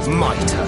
My turn.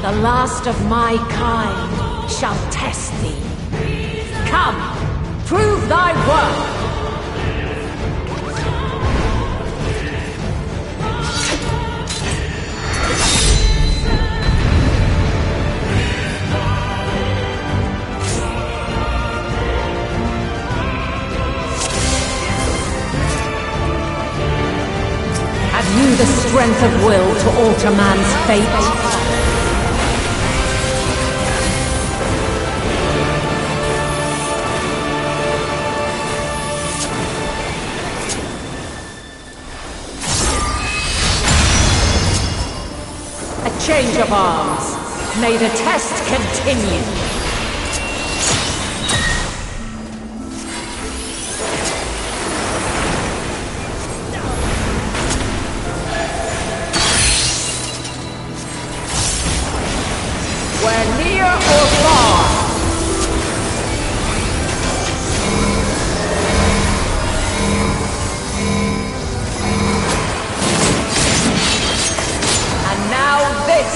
The last of my kind shall test thee. Come, prove thy worth! Have you the strength of will to alter man's fate? Change of arms. May the test continue. We're near or far. And now this.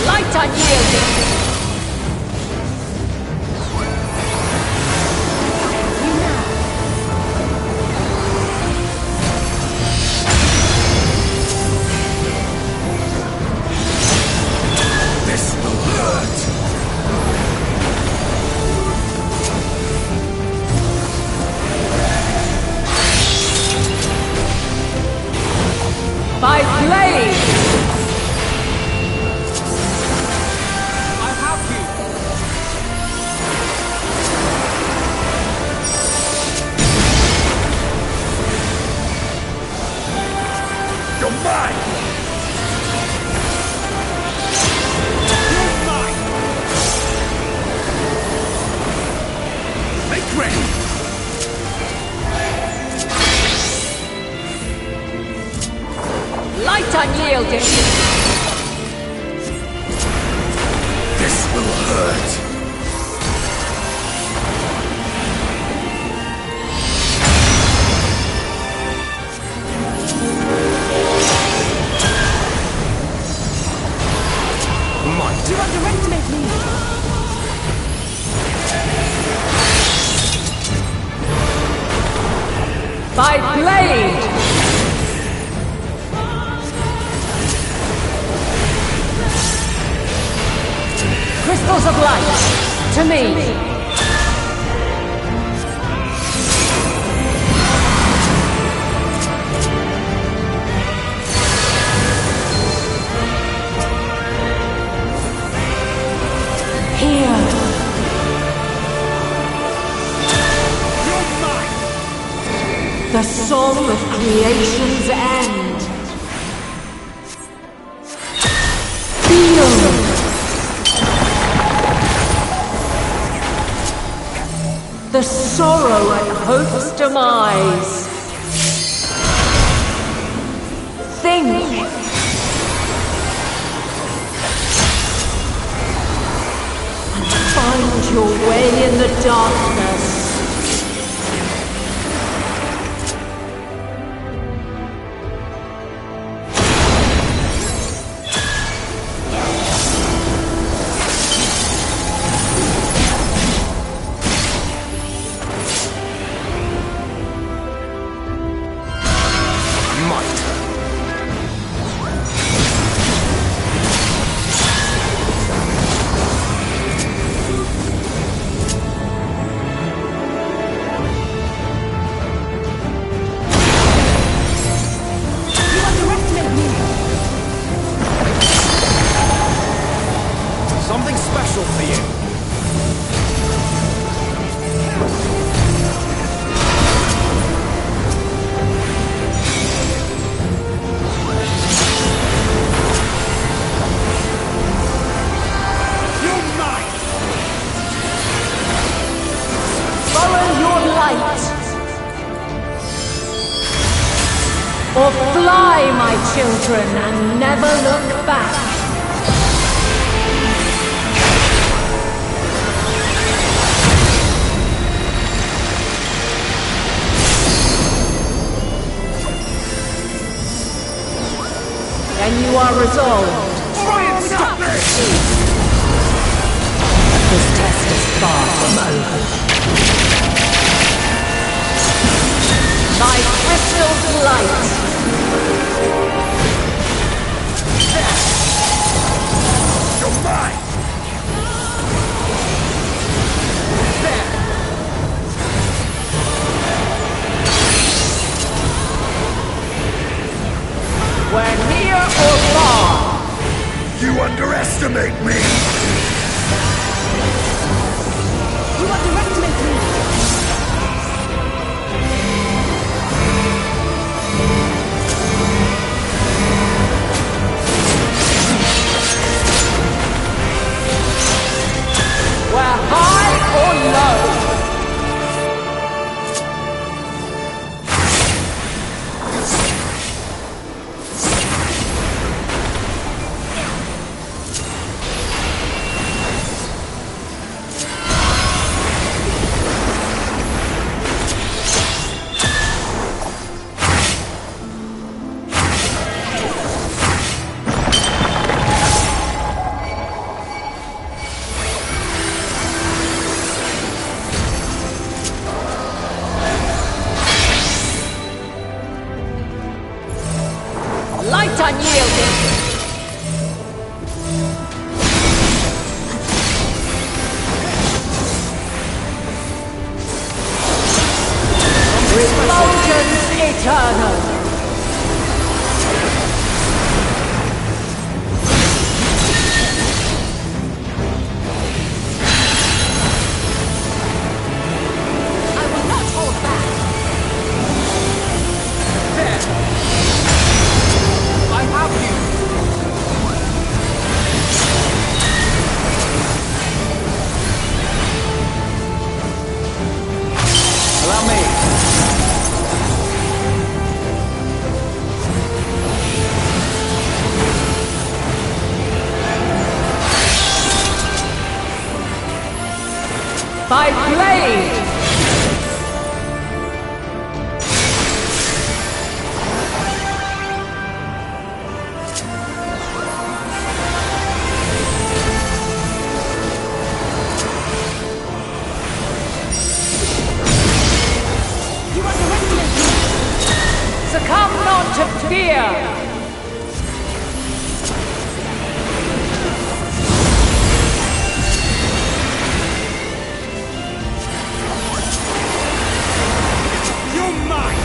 Light unyielding. This will hurt. By blade! You're mine! You're mine! Make ready! Light unyielding! This will hurt! Do you underestimate me? By blade! Crystals of light, to me! The song of creation's end. Feel. The sorrow at hope's demise. Think. And find your way in the darkness. Something special for you. You're mine. Follow your light. Or fly, my children, and never look back. Then you are resolved. Try and stop me! This test is far from over. My crystal's light. You're mine! We're near or far. You underestimate me! You underestimate me. We're high or low. Light unyielding. Refulgence eternal. I will not hold back. I have you! Allow me! By blade! Succumb not to fear! You're mine!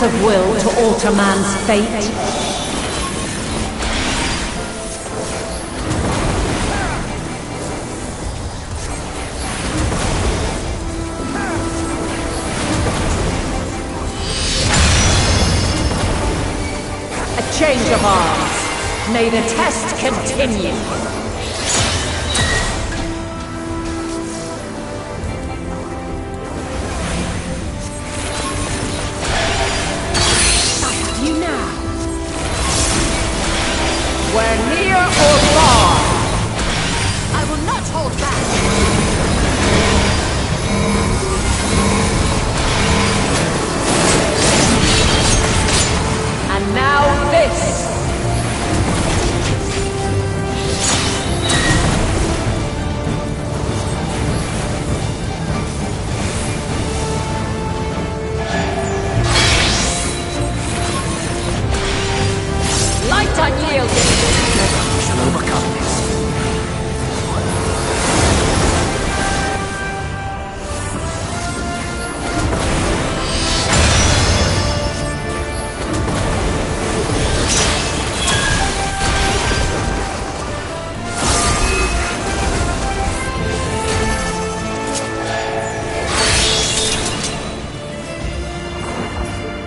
force of will to alter man's fate. A change of arms. May the test continue. You now. We're near or far. I will not hold back. And now this. Unyielding. We shall overcome this.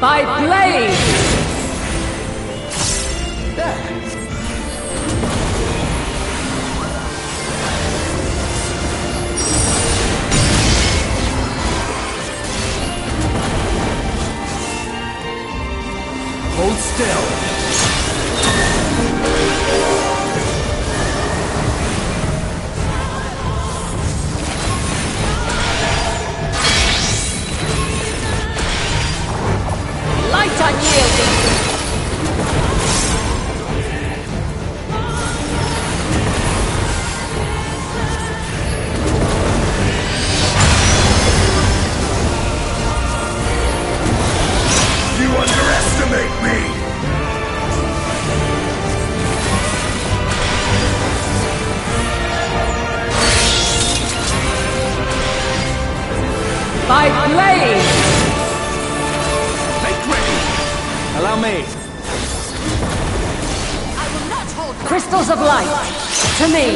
By blade! Hold still. Light unyielding. You underestimate me! By blade! Make ready! Allow me. I will not hold back. Crystals of light, to me!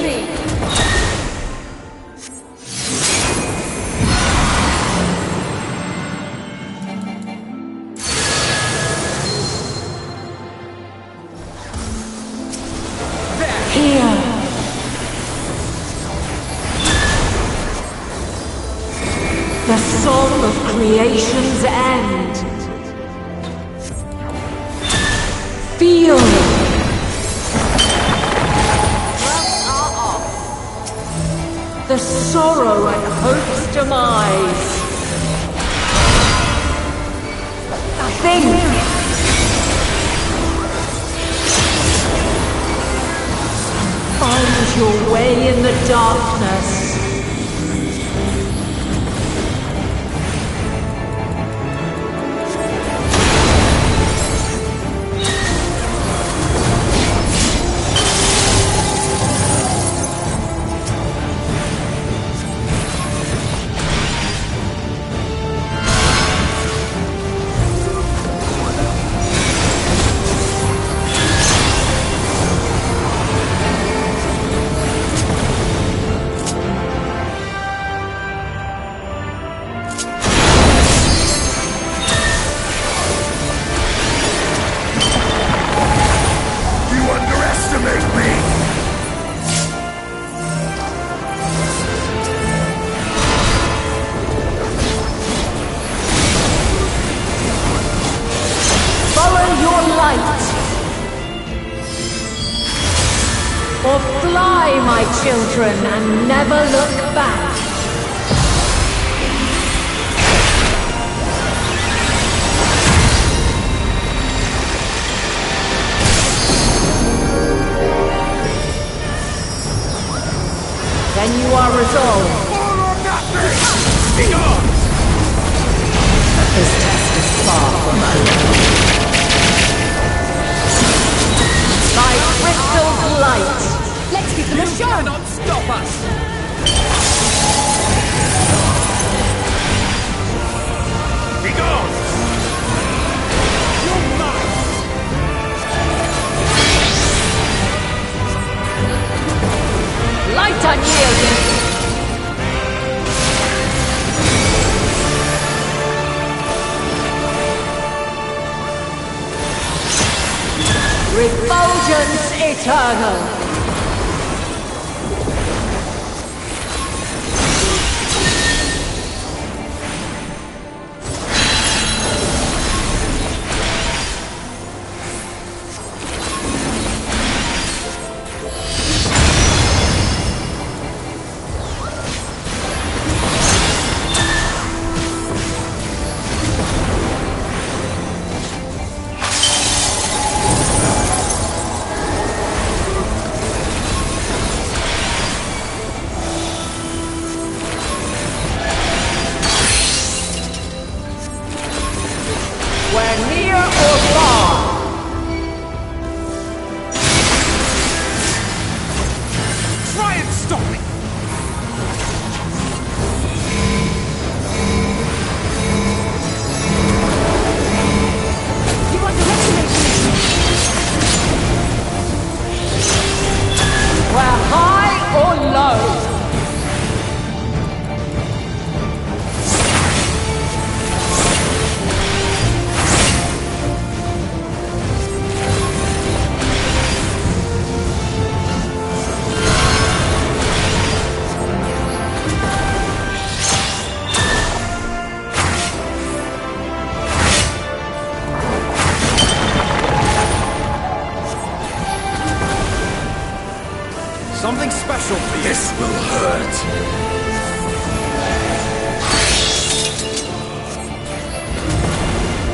Here! The song of creation's end. Feel it. The sorrow at hope's demise. Think. Find your way in the darkness. Or fly, my children, and never look back. Then you are resolved. All or nothing! Be gone! This test is far from over. By crystal light. Let's give them a show! You cannot stop us! Be gone! Refulgence eternal. Where near or far. Try and stop me! You underestimate me. Where high or low. Something special for you. This will hurt.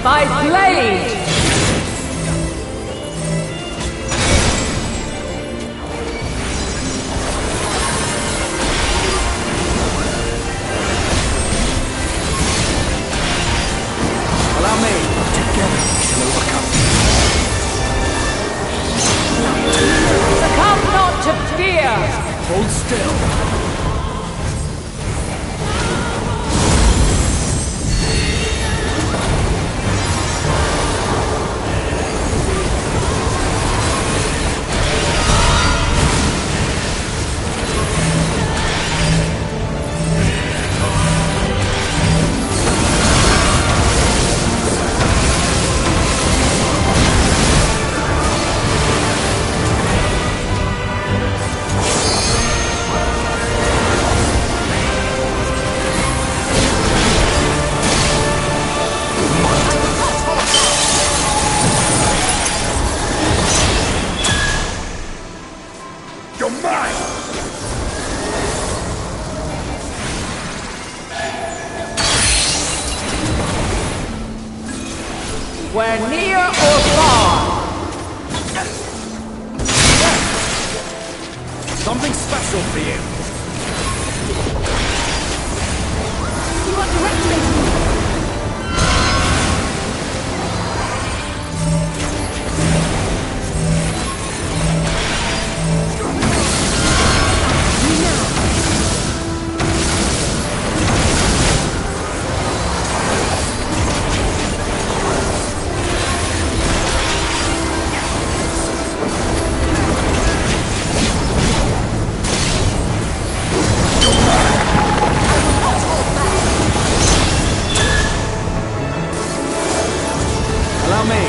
By blade. Allow me. Together we shall overcome. Succumb not to fear. Hold still. You're mine! Where near or far. Something special for you. You underestimate me. Allow me.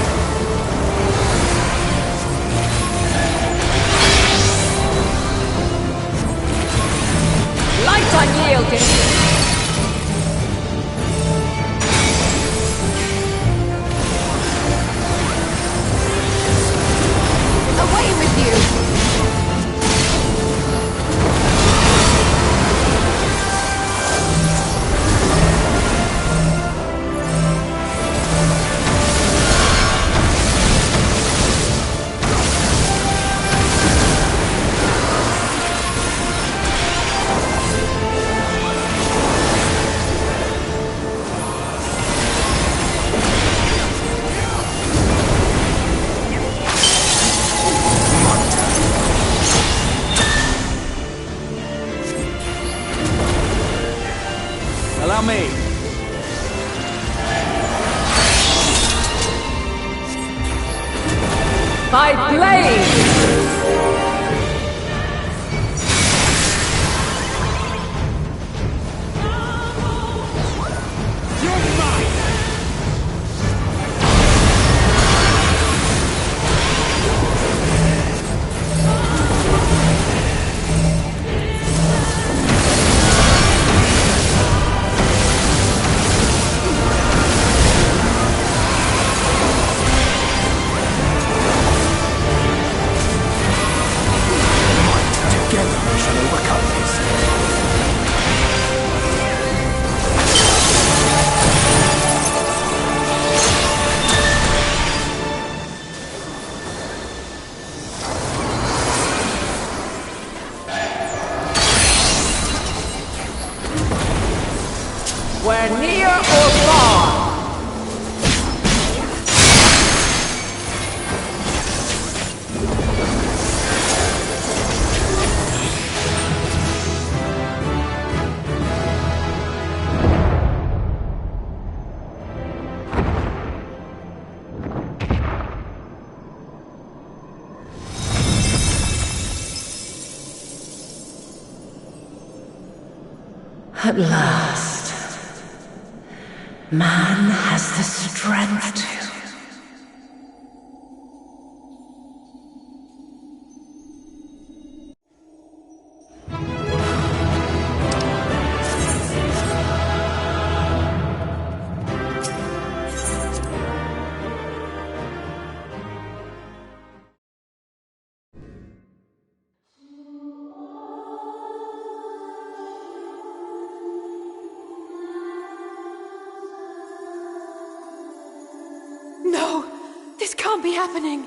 Light unyielding. Away with you. Allow me. By blade. You're mine! At last, man has the strength to. No! This can't be happening!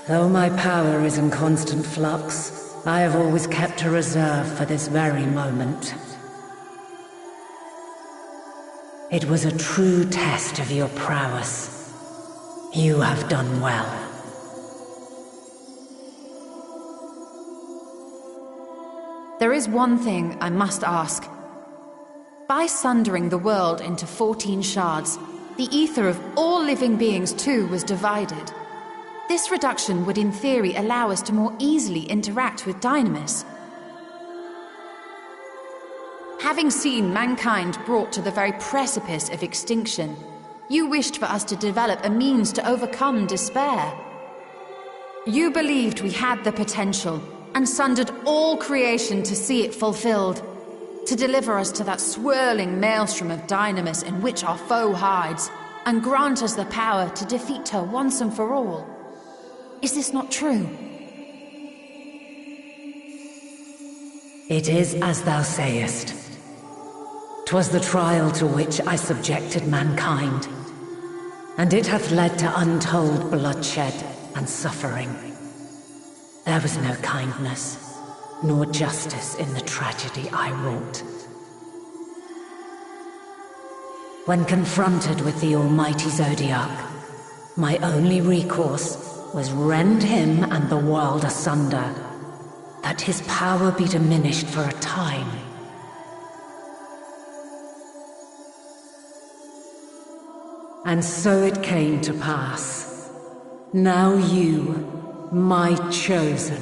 Though my power is in constant flux, I have always kept a reserve for this very moment. It was a true test of your prowess. You have done well. There is one thing I must ask. By sundering the world into 14 shards, the ether of all living beings too was divided. This reduction would in theory allow us to more easily interact with Dynamis. Having seen mankind brought to the very precipice of extinction, you wished for us to develop a means to overcome despair. You believed we had the potential, and sundered all creation to see it fulfilled, to deliver us to that swirling maelstrom of Dynamis in which our foe hides, and grant us the power to defeat her once and for all. Is this not true? It is as thou sayest. 'Twas the trial to which I subjected mankind, and it hath led to untold bloodshed and suffering. There was no kindness, nor justice in the tragedy I wrought. When confronted with the almighty Zodiac, my only recourse was rend him and the world asunder, that his power be diminished for a time. And so it came to pass. Now you, my chosen,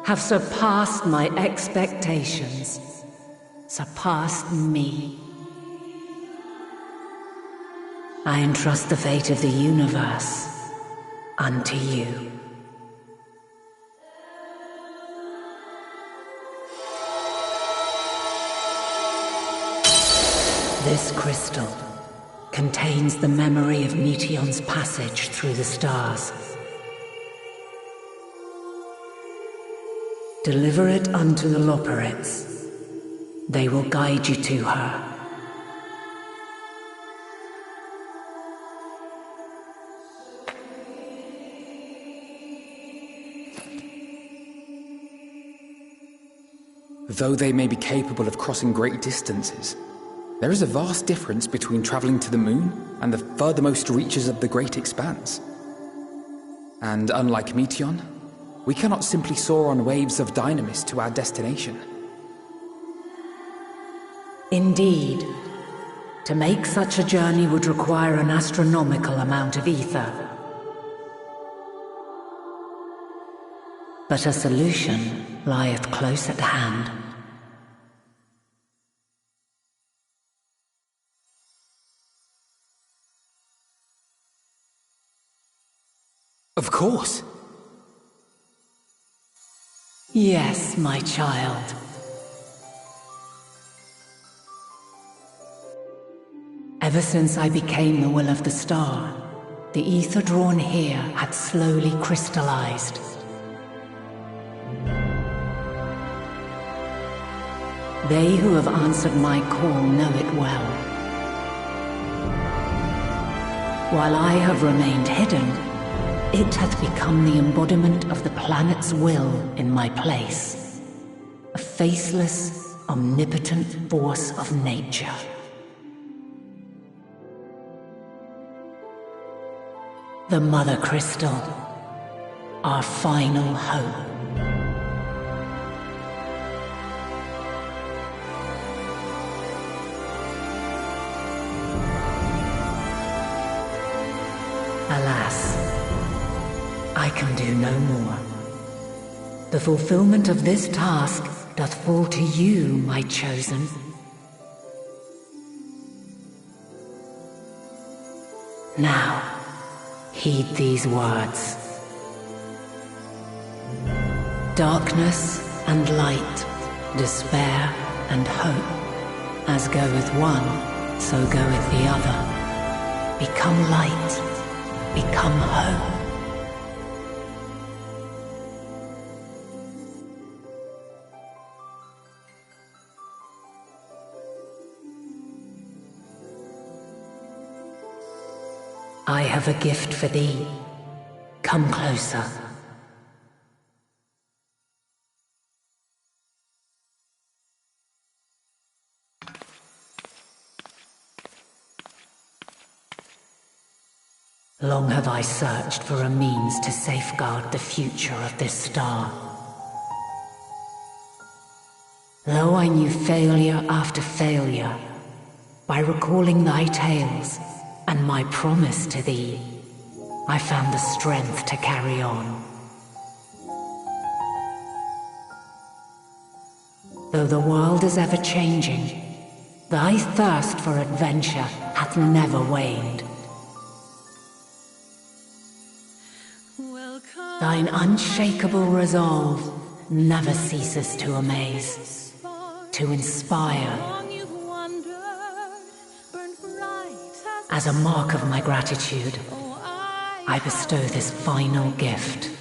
have surpassed my expectations, surpassed me. I entrust the fate of the universe unto you. This crystal contains the memory of Meteion's passage through the stars. Deliver it unto the Loporrits. They will guide you to her. Though they may be capable of crossing great distances, there is a vast difference between traveling to the moon and the furthermost reaches of the great expanse. And unlike Meteion, we cannot simply soar on waves of Dynamis to our destination. Indeed. To make such a journey would require an astronomical amount of ether. But a solution lieth close at hand. Of course. Yes, my child. Ever since I became the will of the star, the ether drawn here had slowly crystallized. They who have answered my call know it well. While I have remained hidden, it hath become the embodiment of the planet's will in my place. A faceless, omnipotent force of nature. The Mother Crystal, our final hope. I can do no more. The fulfillment of this task doth fall to you, my chosen. Now, heed these words. Darkness and light, despair and hope, as goeth one, so goeth the other. Become light, become hope. I have a gift for thee. Come closer. Long have I searched for a means to safeguard the future of this star. Though I knew failure after failure, by recalling thy tales and my promise to thee, I found the strength to carry on. Though the world is ever changing, thy thirst for adventure hath never waned. Thine unshakable resolve never ceases to amaze, to inspire. As a mark of my gratitude, I bestow this final gift.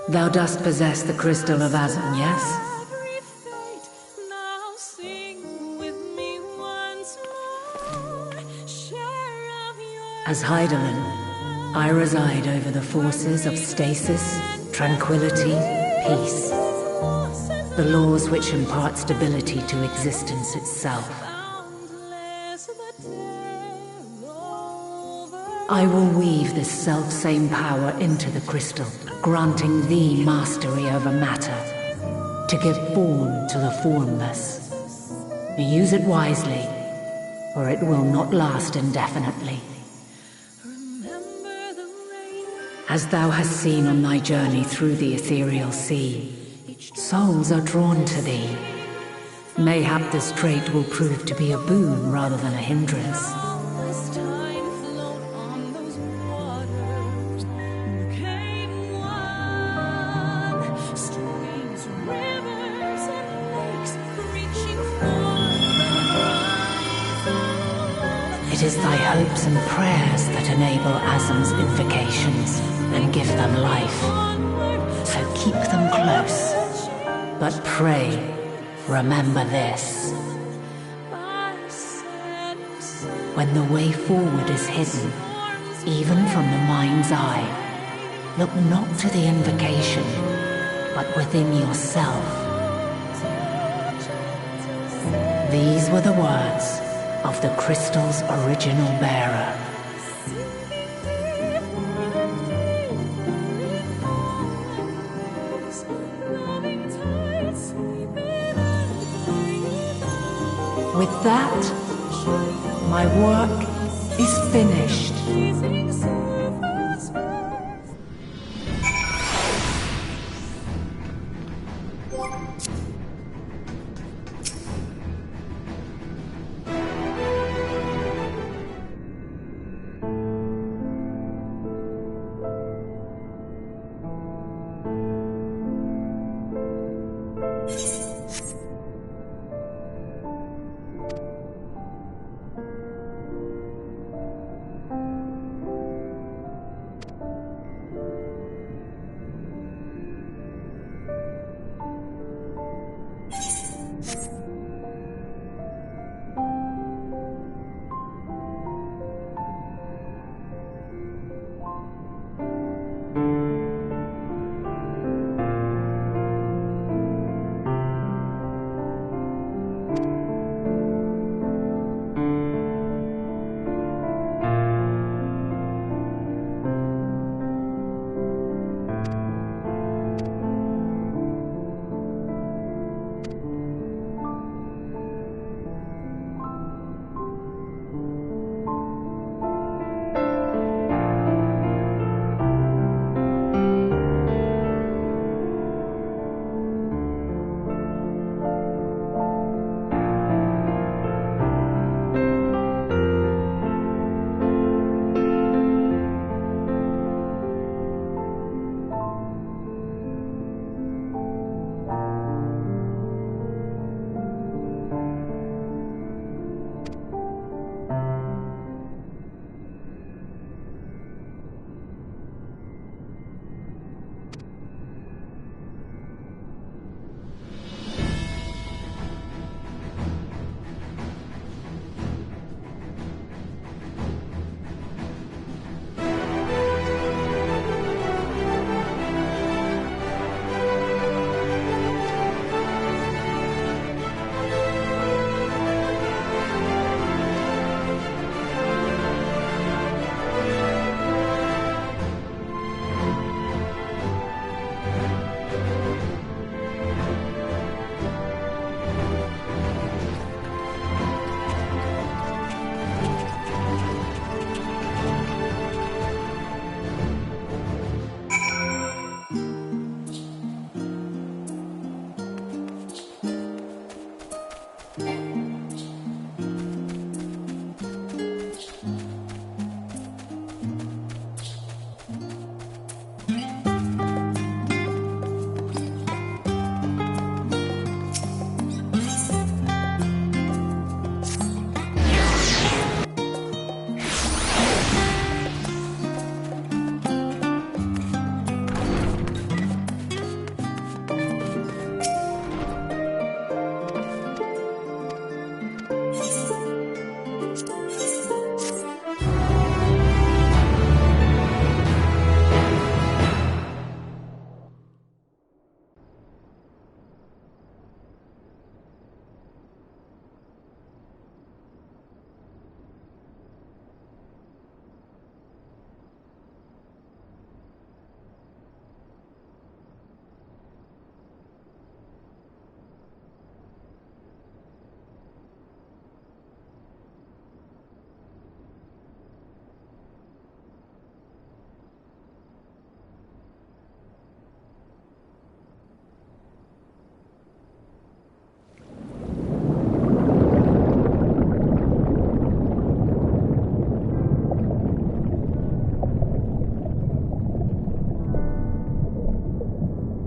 Thou dost possess the crystal of Azan, yes? As Heidelin, I reside over the forces of stasis, tranquility, peace. The laws which impart stability to existence itself. I will weave this self-same power into the crystal, granting thee mastery over matter, to give form to the formless. Use it wisely, or it will not last indefinitely. As thou hast seen on thy journey through the ethereal sea, souls are drawn to thee. Mayhap this trait will prove to be a boon rather than a hindrance. It is thy hopes and prayers that enable Azam's invocations and give them life. So keep them close. But pray, remember this. When the way forward is hidden, even from the mind's eye, look not to the invocation, but within yourself. These were the words of the crystal's original bearer. With that, my work is finished.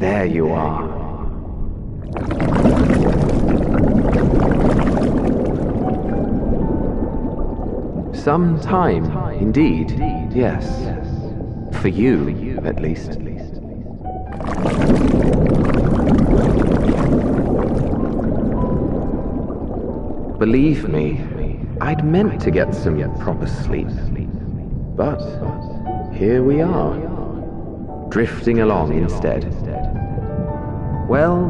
There you are. Some time, indeed, yes. For you, at least. Believe me, I'd meant to get some proper sleep. But here we are, drifting along instead. Well,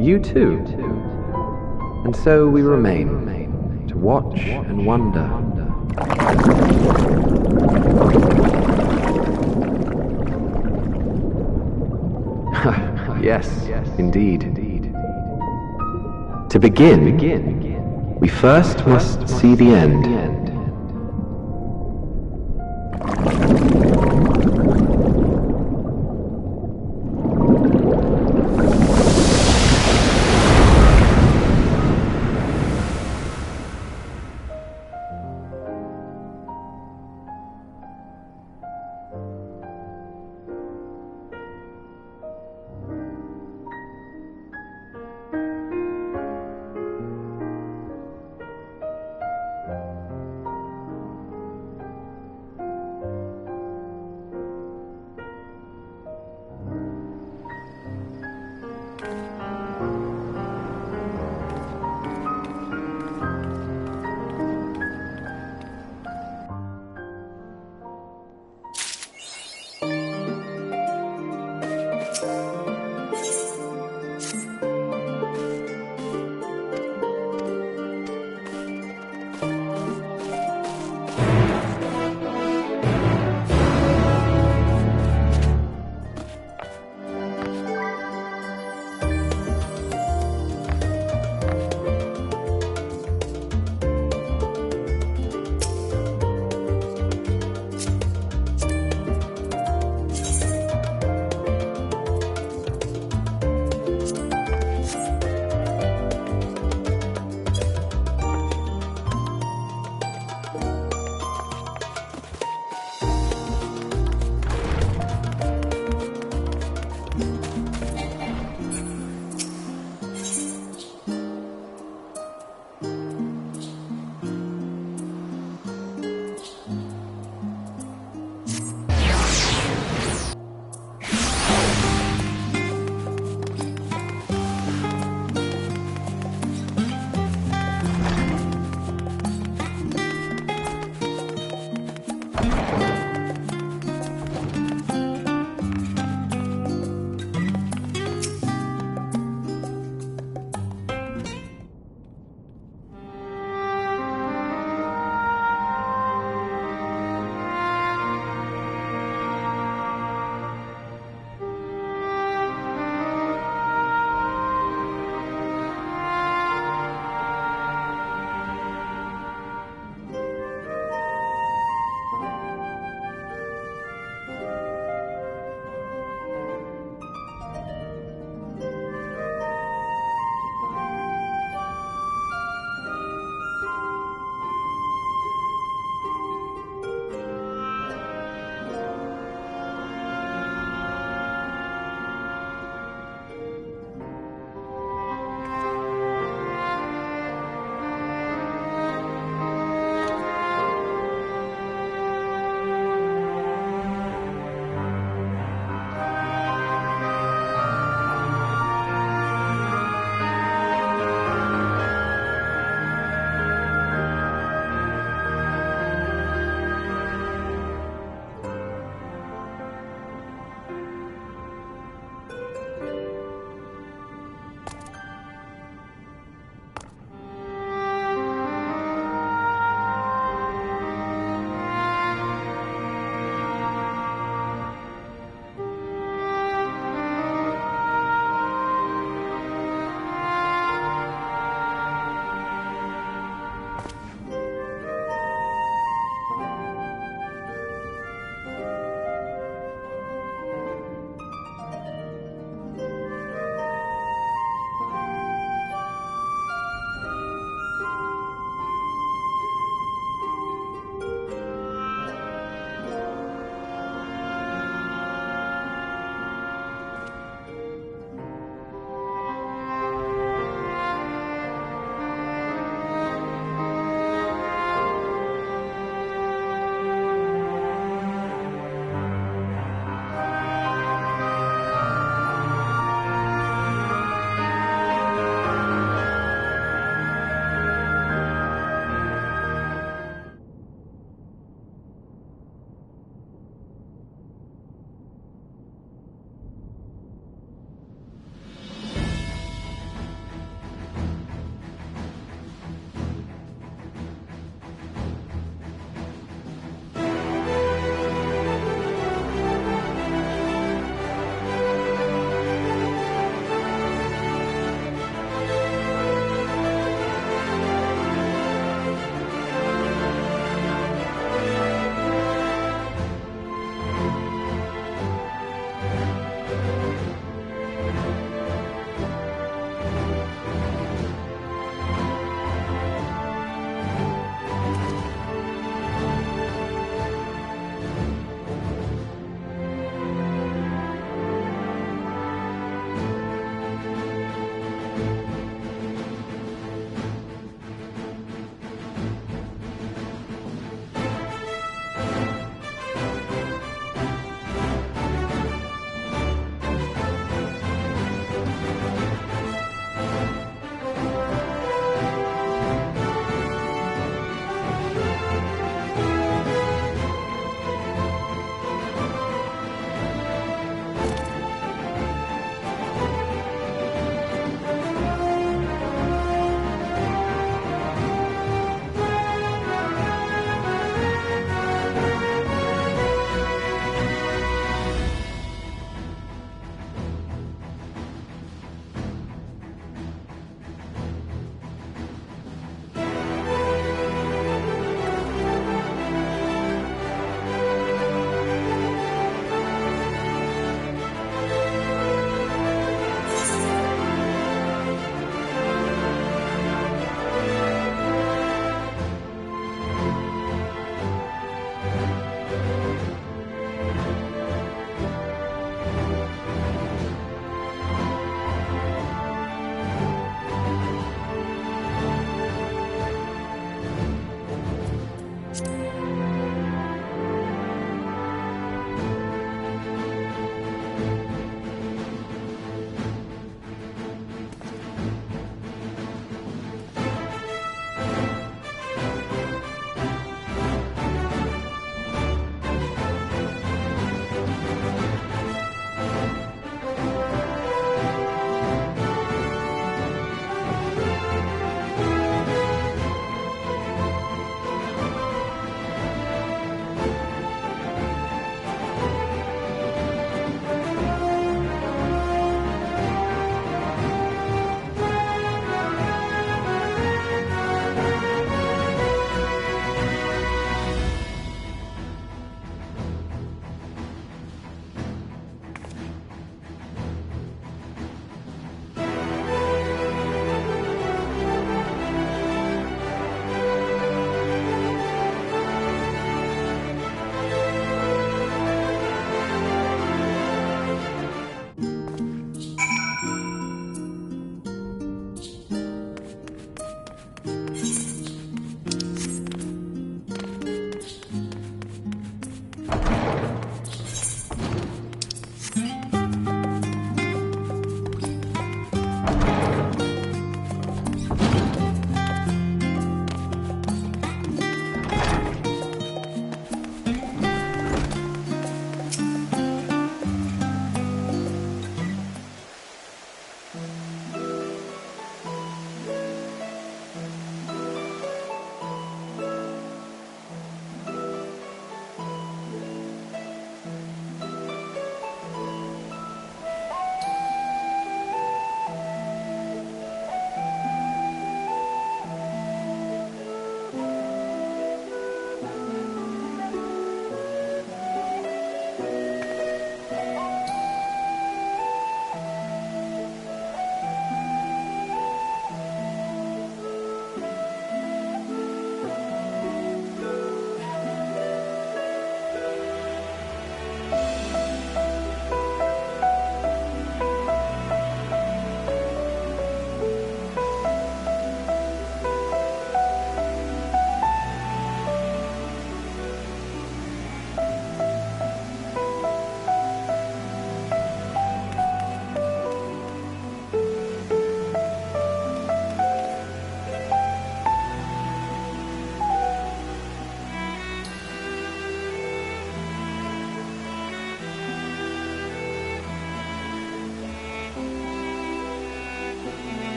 you too. And so we remain, to watch and wonder. Yes, indeed. To begin, we first must see the end.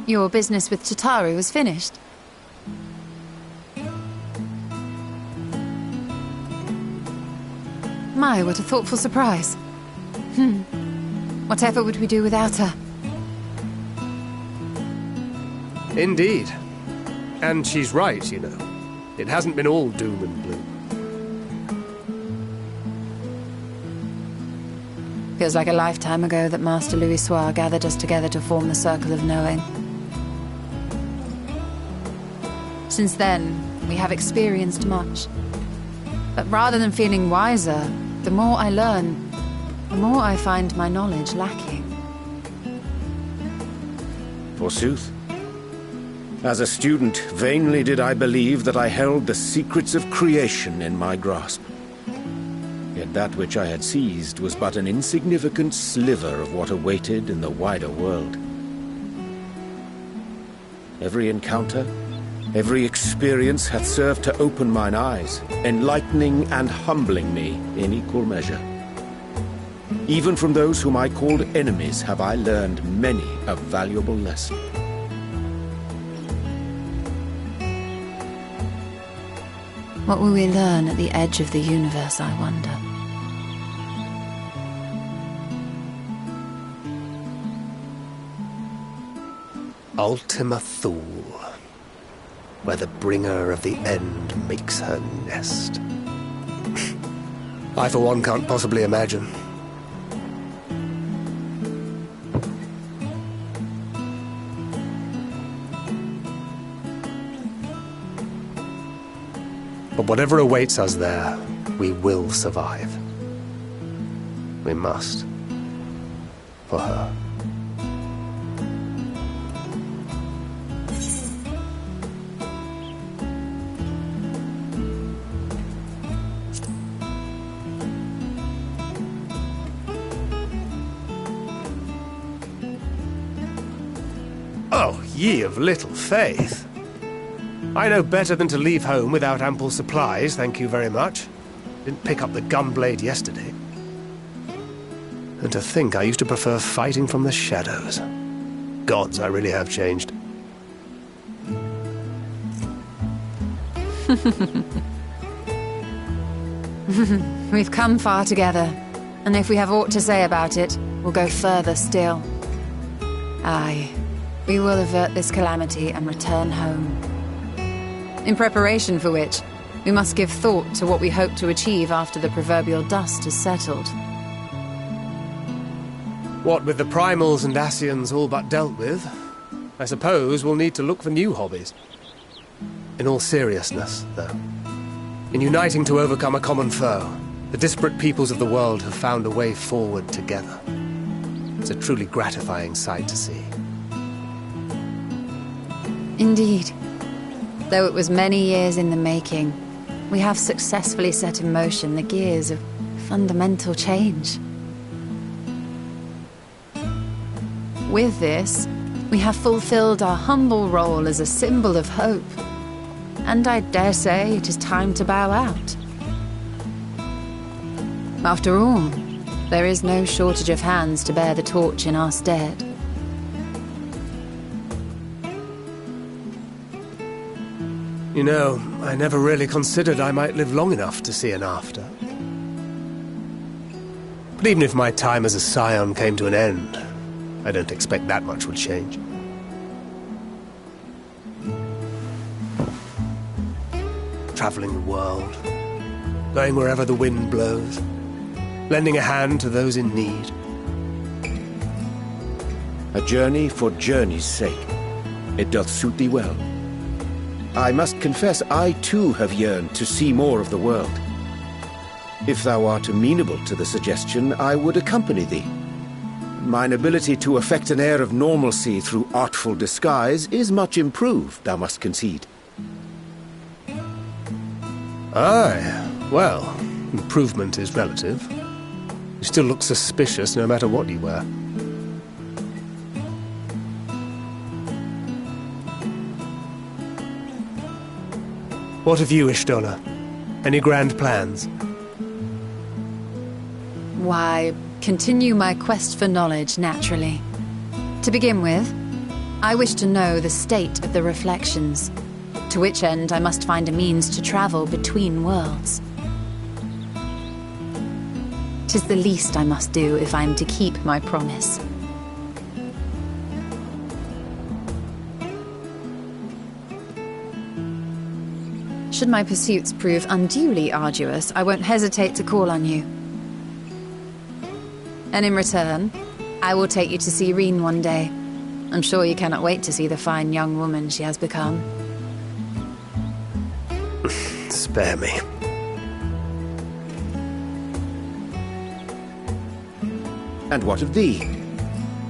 Your business with Chitauri was finished. My, what a thoughtful surprise. Whatever would we do without her? Indeed. And she's right, you know. It hasn't been all doom and gloom. Feels like a lifetime ago that Master Louis Soir gathered us together to form the Circle of Knowing. Since then, we have experienced much. But rather than feeling wiser, the more I learn, the more I find my knowledge lacking. Forsooth. As a student, vainly did I believe that I held the secrets of creation in my grasp. Yet that which I had seized was but an insignificant sliver of what awaited in the wider world. Every encounter, every experience hath served to open mine eyes, enlightening and humbling me in equal measure. Even from those whom I called enemies have I learned many a valuable lesson. What will we learn at the edge of the universe, I wonder? Ultima Thule, where the bringer of the end makes her nest. I, for one, can't possibly imagine. But whatever awaits us there, we will survive. We must. For her. Oh, ye of little faith. I know better than to leave home without ample supplies, thank you very much. Didn't pick up the gunblade yesterday. And to think I used to prefer fighting from the shadows. Gods, I really have changed. We've come far together, and if we have aught to say about it, we'll go further still. Aye, we will avert this calamity and return home. In preparation for which, we must give thought to what we hope to achieve after the proverbial dust has settled. What with the primals and Ascians all but dealt with, I suppose we'll need to look for new hobbies. In all seriousness, though, in uniting to overcome a common foe, the disparate peoples of the world have found a way forward together. It's a truly gratifying sight to see. Indeed. Though it was many years in the making, we have successfully set in motion the gears of fundamental change. With this, we have fulfilled our humble role as a symbol of hope. And I dare say it is time to bow out. After all, there is no shortage of hands to bear the torch in our stead. You know, I never really considered I might live long enough to see an after. But even if my time as a scion came to an end, I don't expect that much would change. Traveling the world, going wherever the wind blows, lending a hand to those in need. A journey for journey's sake. It doth suit thee well. I must confess I too have yearned to see more of the world. If thou art amenable to the suggestion, I would accompany thee. Mine ability to affect an air of normalcy through artful disguise is much improved, thou must concede. Aye, well, improvement is relative. You still look suspicious no matter what you wear. What of you, Y'shtola? Any grand plans? Why, continue my quest for knowledge, naturally. To begin with, I wish to know the state of the reflections, to which end I must find a means to travel between worlds. 'Tis the least I must do if I am to keep my promise. Should my pursuits prove unduly arduous, I won't hesitate to call on you. And in return, I will take you to see Reen one day. I'm sure you cannot wait to see the fine young woman she has become. Spare me. And what of thee?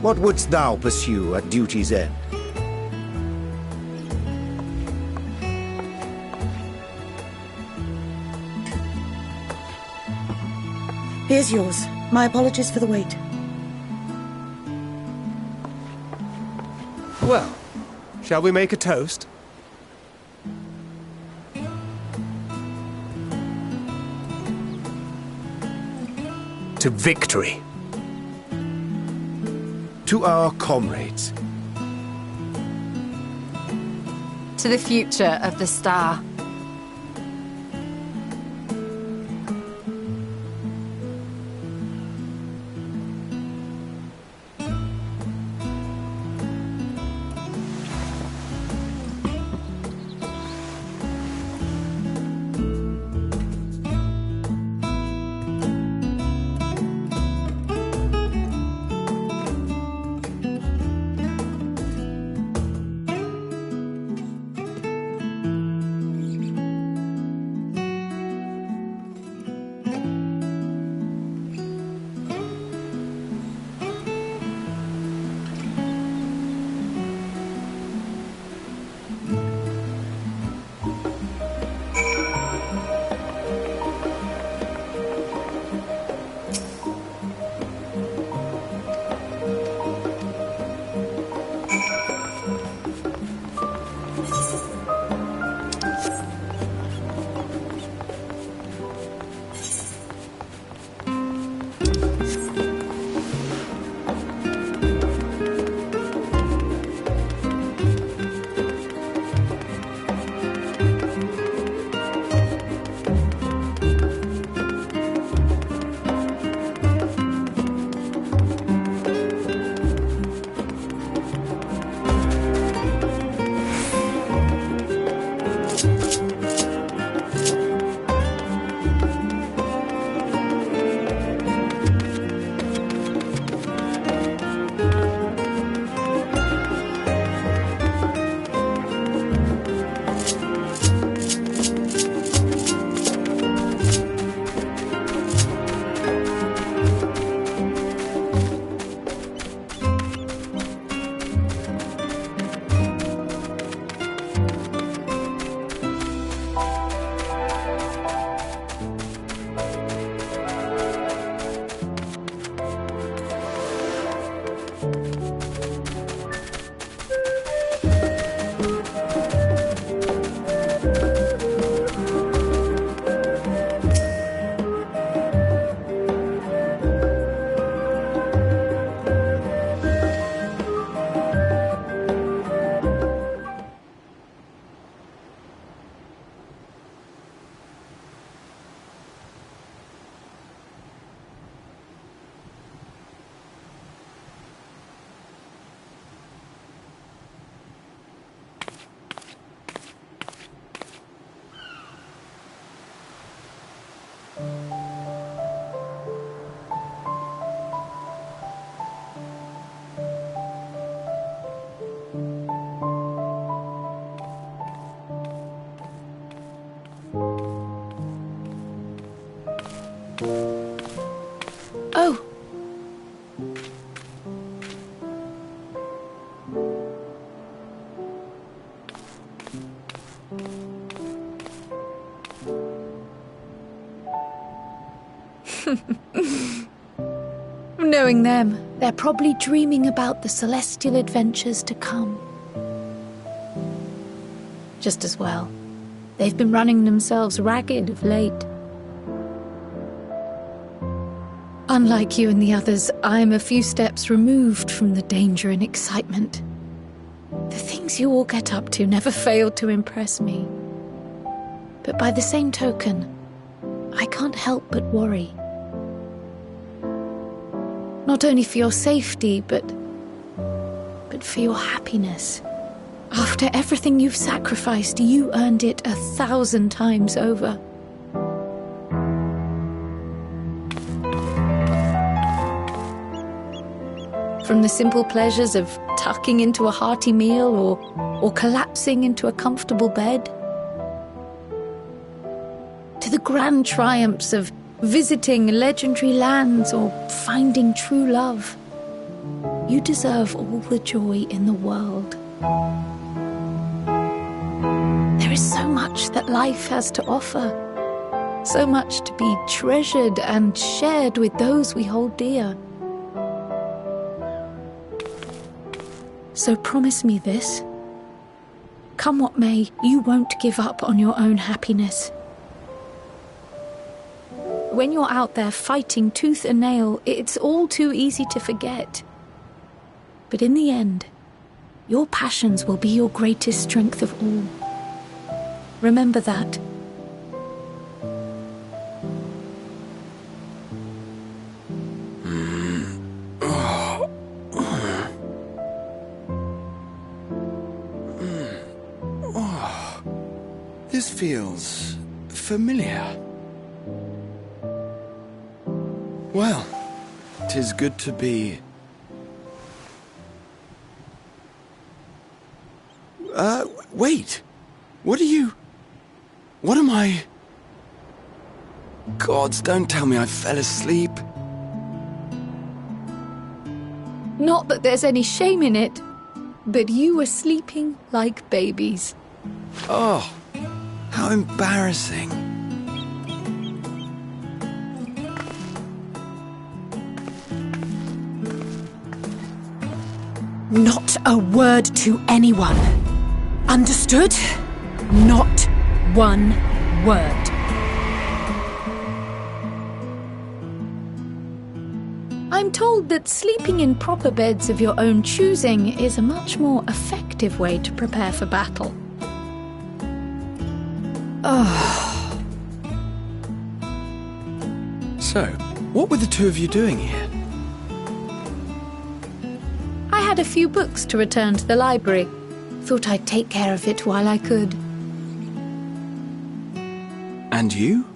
What wouldst thou pursue at duty's end? Here's yours. My apologies for the wait. Well, shall we make a toast? To victory. To our comrades. To the future of the star. Oh! Knowing them, they're probably dreaming about the celestial adventures to come. Just as well. They've been running themselves ragged of late. Unlike you and the others, I'm a few steps removed from the danger and excitement. The things you all get up to never fail to impress me. But by the same token, I can't help but worry. Not only for your safety, but for your happiness. After everything you've sacrificed, you earned it 1,000 times over. From the simple pleasures of tucking into a hearty meal or collapsing into a comfortable bed, to the grand triumphs of visiting legendary lands or finding true love, you deserve all the joy in the world. There is so much that life has to offer, so much to be treasured and shared with those we hold dear. So promise me this. Come what may, you won't give up on your own happiness. When you're out there fighting tooth and nail, it's all too easy to forget. But in the end, your passions will be your greatest strength of all. Remember that. This feels familiar. Well, 'tis good to be... wait! What am I... Gods, don't tell me I fell asleep. Not that there's any shame in it, but you were sleeping like babies. Oh, how embarrassing. Not a word to anyone. Understood? Not one word. I'm told that sleeping in proper beds of your own choosing is a much more effective way to prepare for battle. So, what were the two of you doing here? I had a few books to return to the library. Thought I'd take care of it while I could. And you?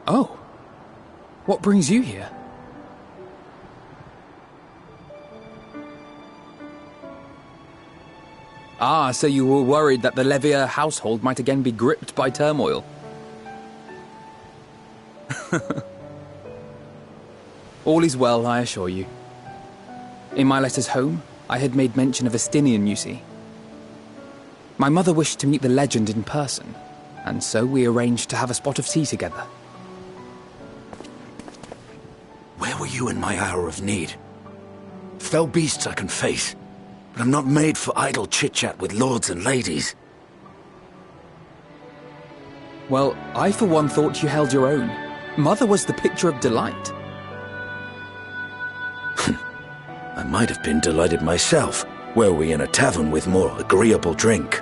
Oh. What brings you here? Ah, so you were worried that the Levier household might again be gripped by turmoil. All is well, I assure you. In my letters home, I had made mention of Estinian, you see. My mother wished to meet the legend in person, and so we arranged to have a spot of tea together. Where were you in my hour of need? Fell beasts I can face, but I'm not made for idle chit-chat with lords and ladies. Well, I for one thought you held your own. Mother was the picture of delight. I might have been delighted myself, were we in a tavern with more agreeable drink.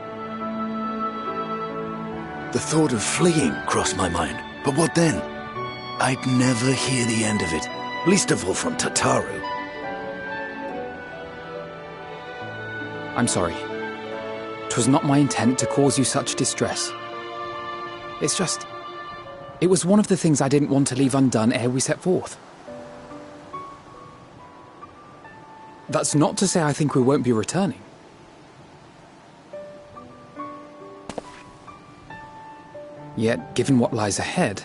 The thought of fleeing crossed my mind, but what then? I'd never hear the end of it, least of all from Tataru. I'm sorry. 'Twas not my intent to cause you such distress. It's just... it was one of the things I didn't want to leave undone ere we set forth. That's not to say I think we won't be returning. Yet, given what lies ahead,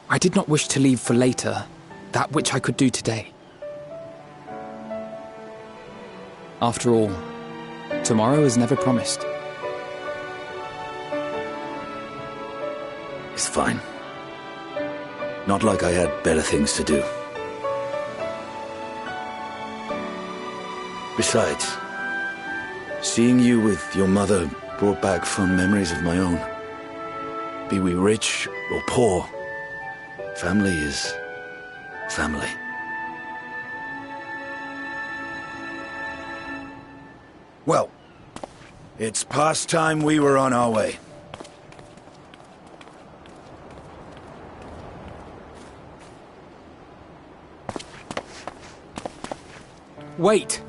I did not wish to leave for later that which I could do today. After all, tomorrow is never promised. It's fine. Not like I had better things to do. Besides, seeing you with your mother brought back fond memories of my own. Be we rich or poor, family is family. Well, it's past time we were on our way. Wait!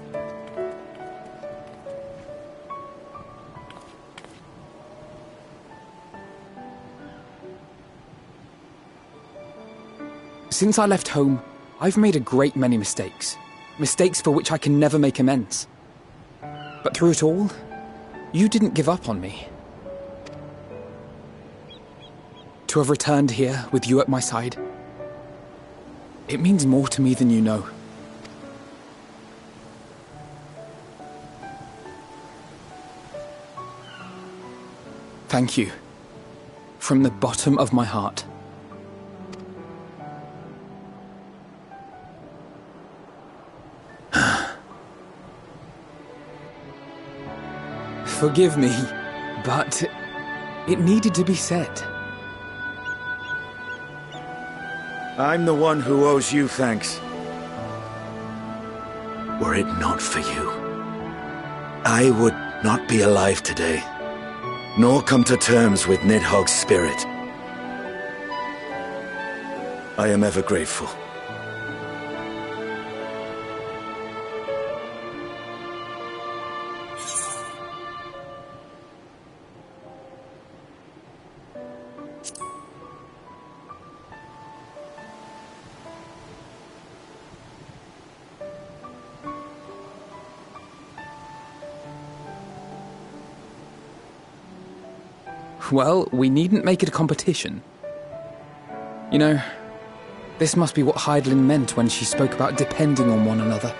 Since I left home, I've made a great many mistakes. Mistakes for which I can never make amends. But through it all, you didn't give up on me. To have returned here with you at my side, it means more to me than you know. Thank you. From the bottom of my heart. Forgive me, but it needed to be said. I'm the one who owes you thanks. Were it not for you, I would not be alive today, nor come to terms with Nidhogg's spirit. I am ever grateful. Well, we needn't make it a competition. You know, this must be what Heidelin meant when she spoke about depending on one another.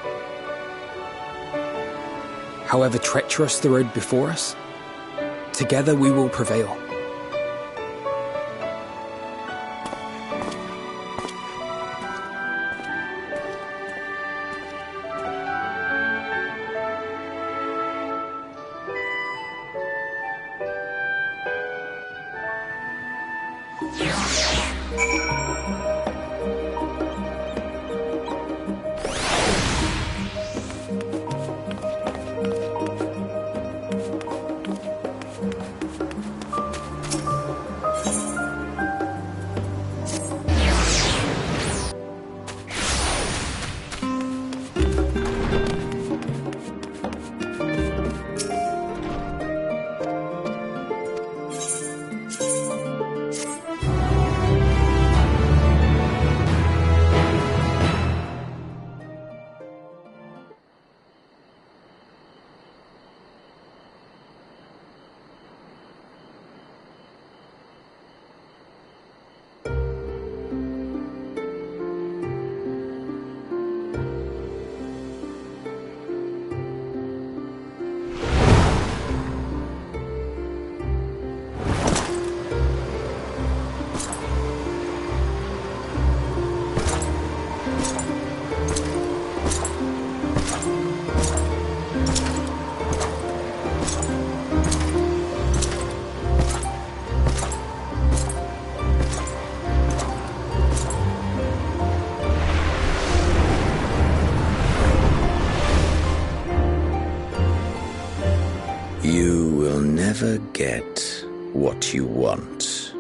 However treacherous the road before us, together we will prevail. never get what you want.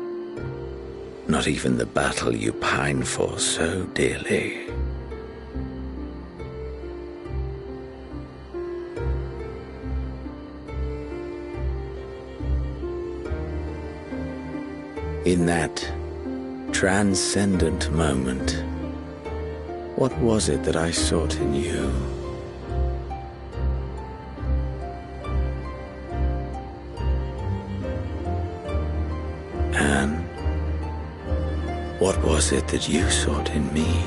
Not even the battle you pine for so dearly. In that transcendent moment, what was it that I sought in you? And what was it that you sought in me?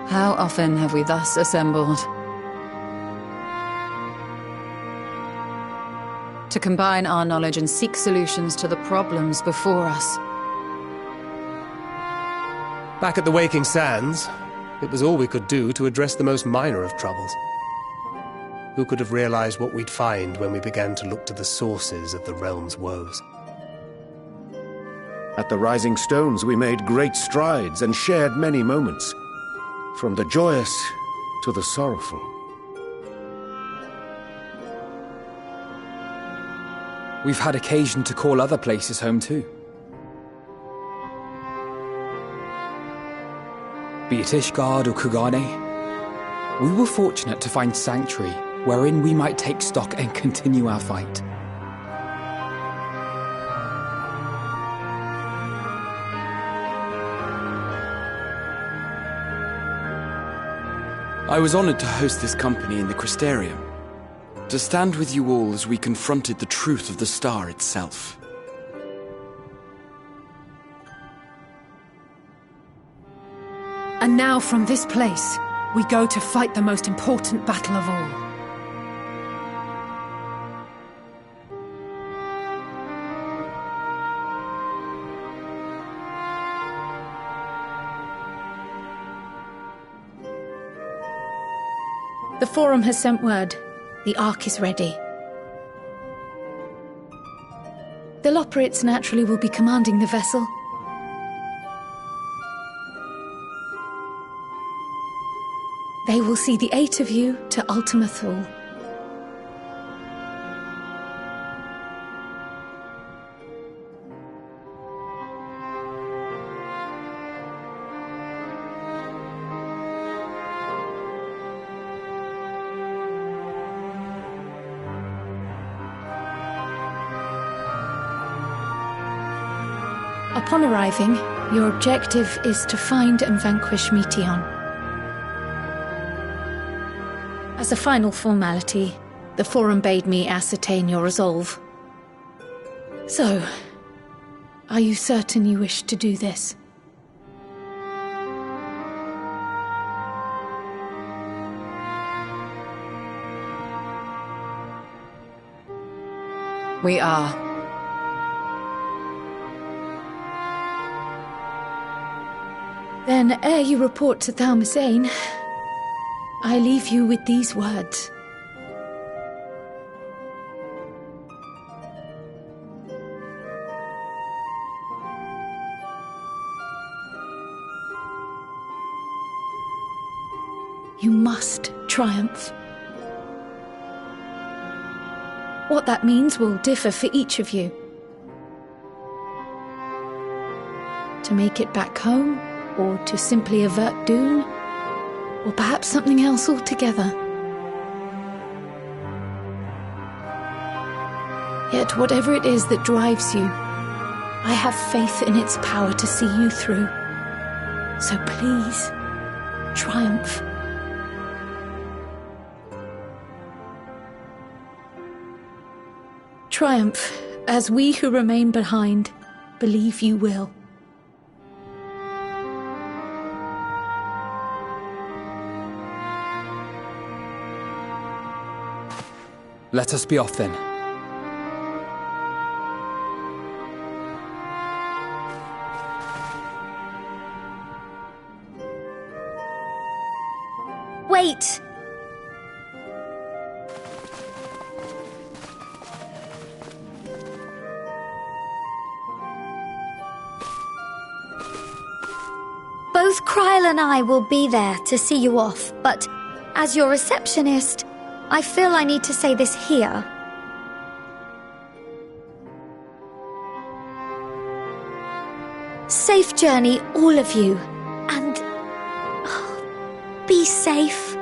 How often have we thus assembled? To combine our knowledge and seek solutions to the problems before us. Back at the Waking Sands, it was all we could do to address the most minor of troubles. Who could have realized what we'd find when we began to look to the sources of the realm's woes? At the Rising Stones, we made great strides and shared many moments. From the joyous to the sorrowful. We've had occasion to call other places home too. Be it Ishgard or Kugane, we were fortunate to find sanctuary wherein we might take stock and continue our fight. I was honored to host this company in the Crystarium, to stand with you all as we confronted the truth of the star itself. And now from this place, we go to fight the most important battle of all. The Forum has sent word. The Ark is ready. The Loporrits naturally will be commanding the vessel. They will see the 8 of you to Ultima Thule. Upon arriving, your objective is to find and vanquish Meteion. As a final formality, the Forum bade me ascertain your resolve. So, are you certain you wish to do this? We are. Then, ere you report to Thalmasane, I leave you with these words. You must triumph. What that means will differ for each of you. To make it back home, or to simply avert doom, or perhaps something else altogether. Yet whatever it is that drives you, I have faith in its power to see you through. So please, triumph. Triumph, as we who remain behind believe you will. Let us be off then. Wait! Both Kryl and I will be there to see you off, but as your receptionist, I feel I need to say this here. Safe journey, all of you, and be safe.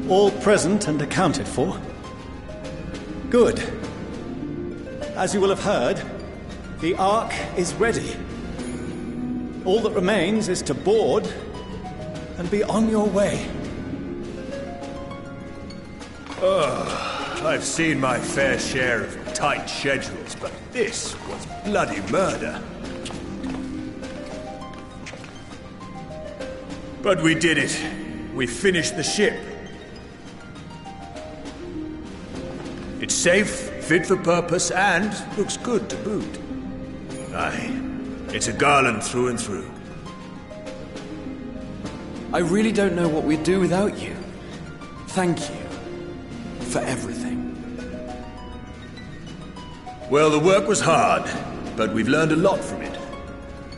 All present and accounted for? Good. As you will have heard, the Ark is ready. All that remains is to board and be on your way. I've seen my fair share of tight schedules, but this was bloody murder. But we did it. We finished the ship. It's safe, fit for purpose, and looks good to boot. Aye, it's a garland through and through. I really don't know what we'd do without you. Thank you for everything. Well, the work was hard, but we've learned a lot from it.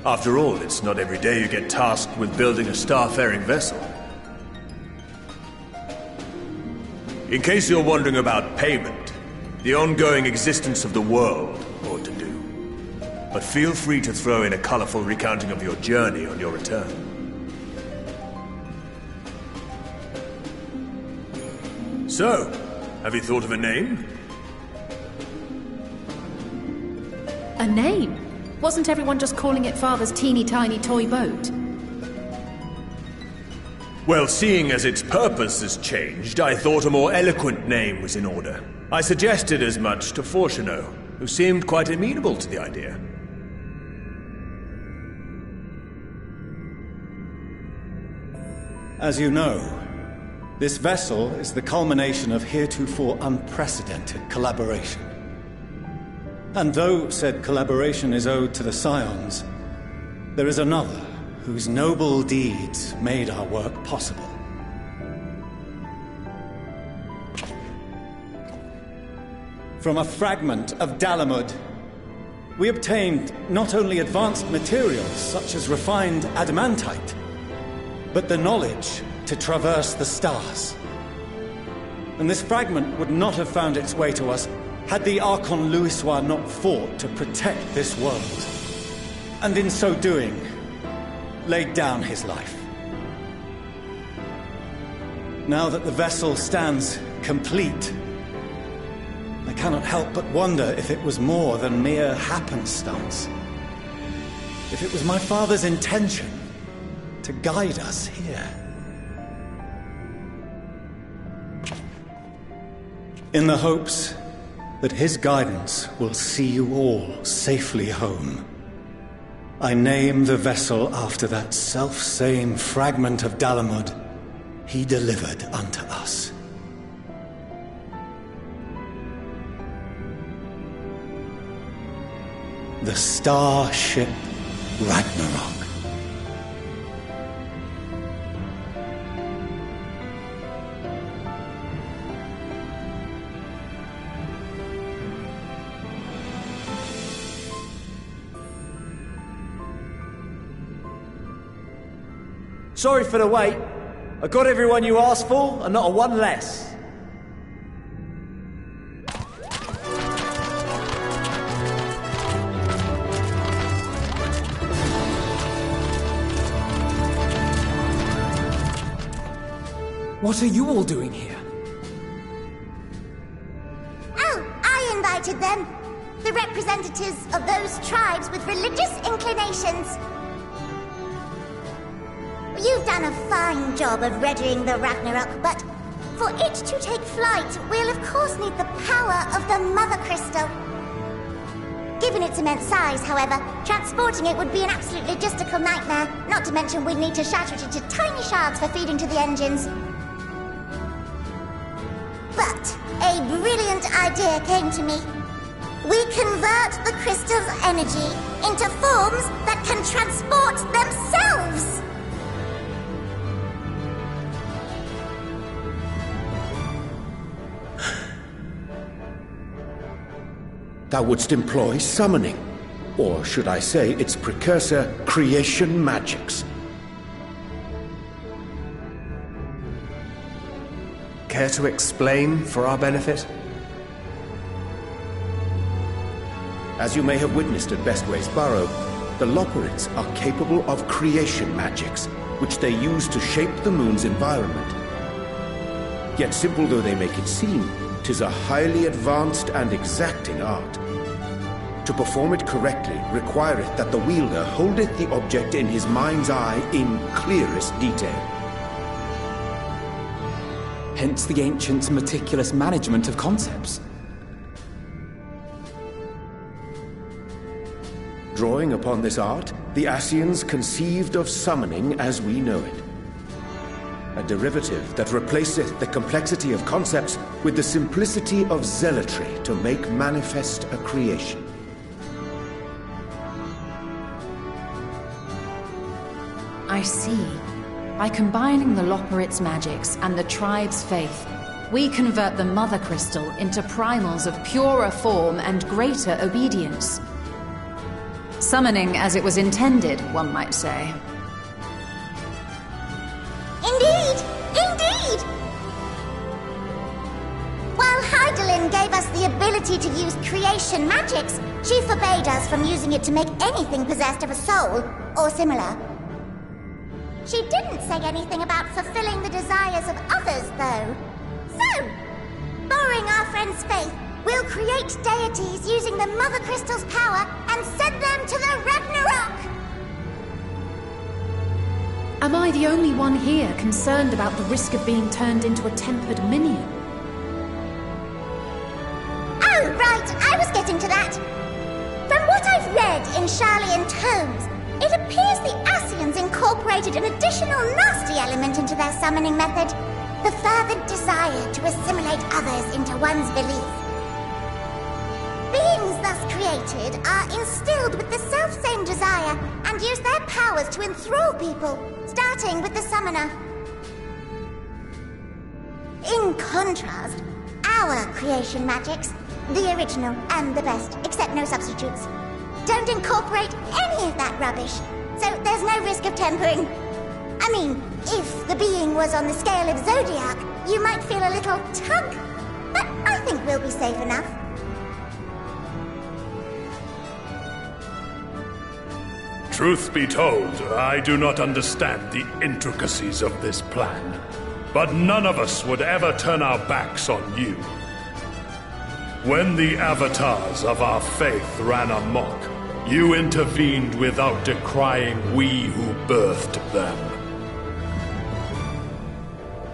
After all, it's not every day you get tasked with building a starfaring vessel. In case you're wondering about payment, the ongoing existence of the world ought to do. But feel free to throw in a colorful recounting of your journey on your return. So, have you thought of a name? A name? Wasn't everyone just calling it Father's teeny tiny toy boat? Well, seeing as its purpose has changed, I thought a more eloquent name was in order. I suggested as much to Fortuno, who seemed quite amenable to the idea. As you know, this vessel is the culmination of heretofore unprecedented collaboration. And though said collaboration is owed to the Scions, there is another whose noble deeds made our work possible. From a fragment of Dalamud, we obtained not only advanced materials such as refined adamantite, but the knowledge to traverse the stars. And this fragment would not have found its way to us had the Archon Louisois not fought to protect this world, and in so doing, laid down his life. Now that the vessel stands complete, I cannot help but wonder if it was more than mere happenstance. If it was my father's intention to guide us here. In the hopes that his guidance will see you all safely home, I name the vessel after that self-same fragment of Dalamud he delivered unto us. The starship Ragnarok. Sorry for the wait. I got everyone you asked for, and not a one less. What are you all doing here? Oh, I invited them. The representatives of those tribes with religious inclinations. You've done a fine job of readying the Ragnarok, but for it to take flight, we'll of course need the power of the Mother Crystal. Given its immense size, however, transporting it would be an absolute logistical nightmare, not to mention we'd need to shatter it into tiny shards for feeding to the engines. But a brilliant idea came to me. We convert the crystal's energy into forms that can transport themselves! Thou wouldst employ summoning, or should I say its precursor, creation magics. Care to explain for our benefit? As you may have witnessed at Bestway's Burrow, the Loperids are capable of creation magics, which they use to shape the moon's environment. Yet simple though they make it seem, 'tis a highly advanced and exacting art. To perform it correctly requireth that the wielder holdeth the object in his mind's eye in clearest detail. Hence the ancients' meticulous management of concepts. Drawing upon this art, the Ascians conceived of summoning as we know it. A derivative that replaceth the complexity of concepts with the simplicity of zealotry to make manifest a creation. I see. By combining the Loperit's magics and the tribe's faith, we convert the Mother Crystal into primals of purer form and greater obedience. summoning as it was intended, one might say. Indeed! Indeed! While Heidelin gave us the ability to use creation magics, she forbade us from using it to make anything possessed of a soul, or similar. She didn't say anything about fulfilling the desires of others, though. So, borrowing our friend's faith, we'll create deities using the Mother Crystal's power and send them to the Ragnarok! Am I the only one here concerned about the risk of being turned into a tempered minion? Oh, right, I was getting to that. From what I've read in Sharlayan tomes, it appears the Ascians incorporated an additional nasty element into their summoning method. The fervent desire to assimilate others into one's belief. Beings thus created are instilled with the self-same desire and use their powers to enthrall people, starting with the summoner. In contrast, our creation magics, the original and the best, except no substitutes, don't incorporate any of that rubbish, so there's no risk of tempering. I mean, if the being was on the scale of Zodiac, you might feel a little tug, but I think we'll be safe enough. Truth be told, I do not understand the intricacies of this plan, but none of us would ever turn our backs on you. When the avatars of our faith ran amok, you intervened without decrying we who birthed them.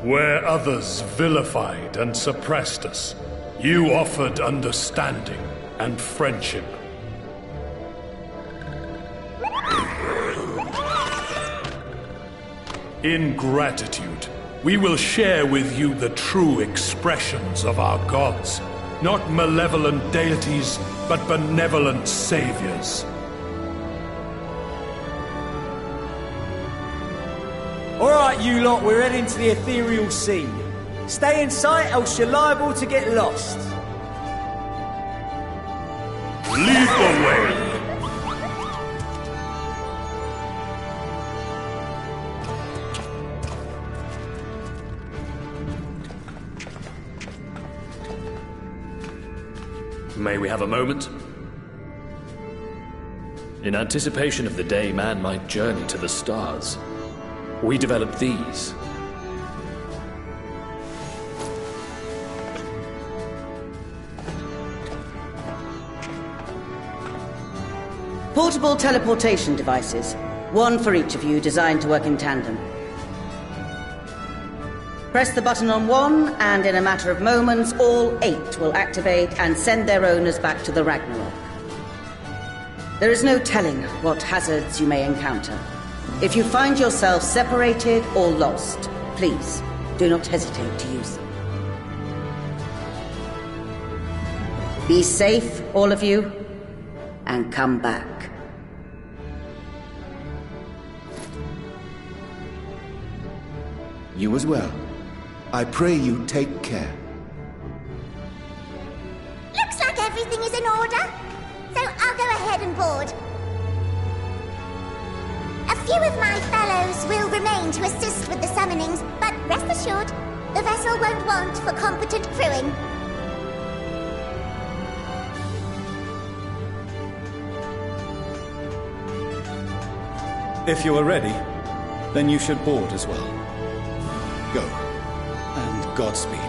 Where others vilified and suppressed us, you offered understanding and friendship. In gratitude, we will share with you the true expressions of our gods. Not malevolent deities, but benevolent saviors. Alright, you lot, we're heading to the ethereal sea. Stay in sight, else you're liable to get lost. Lead the way! May we have a moment? In anticipation of the day man might journey to the stars, we developed these. Portable teleportation devices. One for each of you, designed to work in tandem. Press the button on one, and in a matter of moments, all 8 will activate and send their owners back to the Ragnarok. There is no telling what hazards you may encounter. If you find yourself separated or lost, please do not hesitate to use them. Be safe, all of you, and come back. You as well. I pray you take care. Looks like everything is in order, so I'll go ahead and board. A few of my fellows will remain to assist with the summonings, but rest assured, the vessel won't want for competent crewing. If you are ready, then you should board as well. Go, and Godspeed.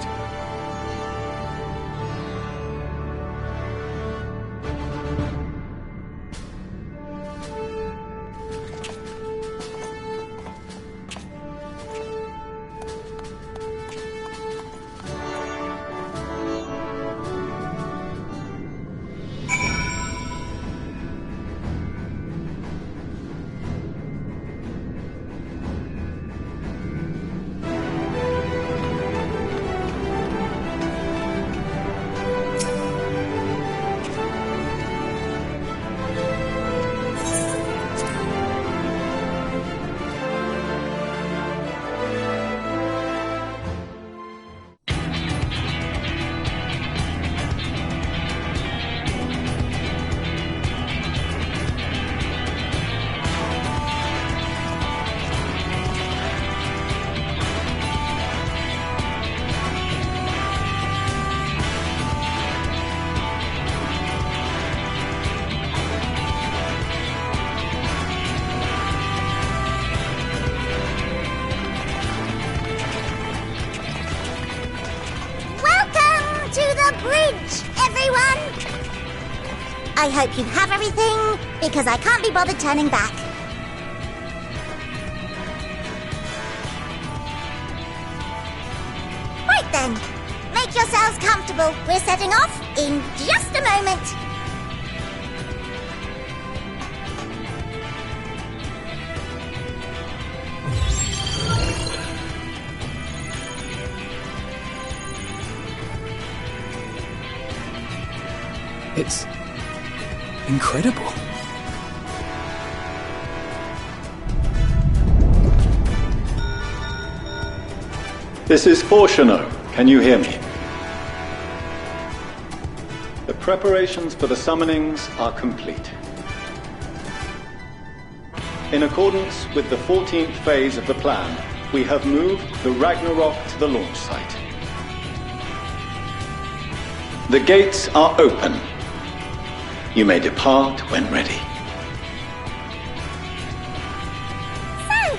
bridge, everyone! I hope you have everything, because I can't be bothered turning back. Right then, make yourselves comfortable. We're setting off in just a moment. It's incredible. This is Fortuno. Can you hear me? The preparations for the summonings are complete. In accordance with the 14th phase of the plan, we have moved the Ragnarok to the launch site. The gates are open. You may depart when ready. So,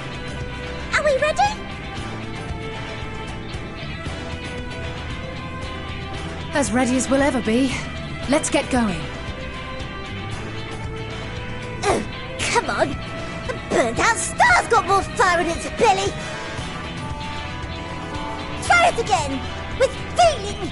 are we ready? As ready as we'll ever be. Let's get going. Oh, come on. The burnt-out star's got more fire in its belly. Try it again, with feeling.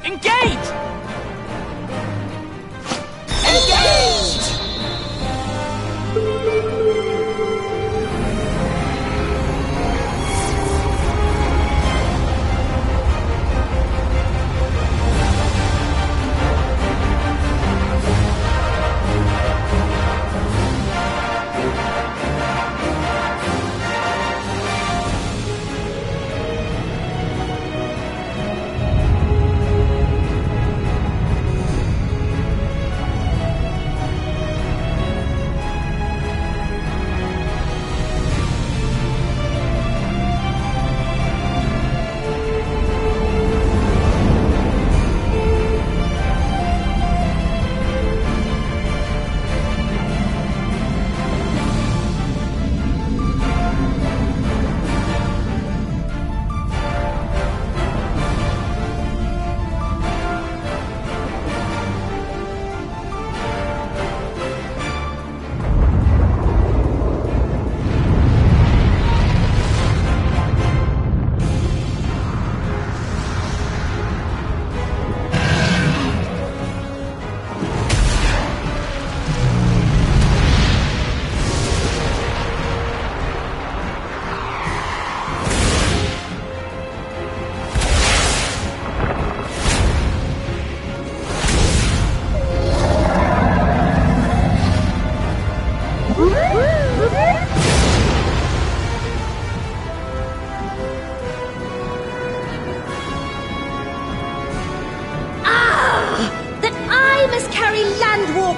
Engage!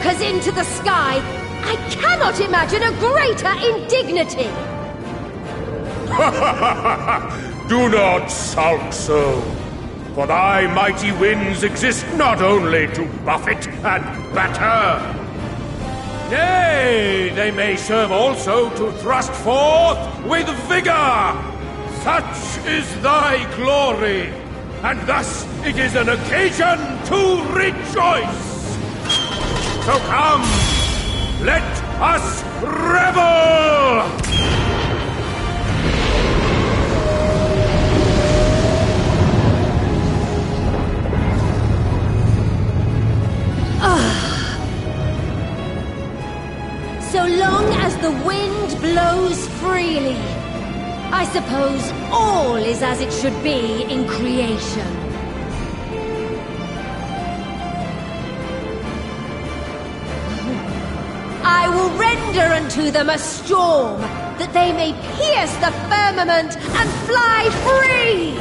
walkers into the sky, I cannot imagine a greater indignity! Do not sulk so, for thy mighty winds exist not only to buffet and batter. Nay, they may serve also to thrust forth with vigor. Such is thy glory, and thus it is an occasion to rejoice. So come, let us revel! So long as the wind blows freely, I suppose all is as it should be in creation. I will render unto them a storm, that they may pierce the firmament and fly free!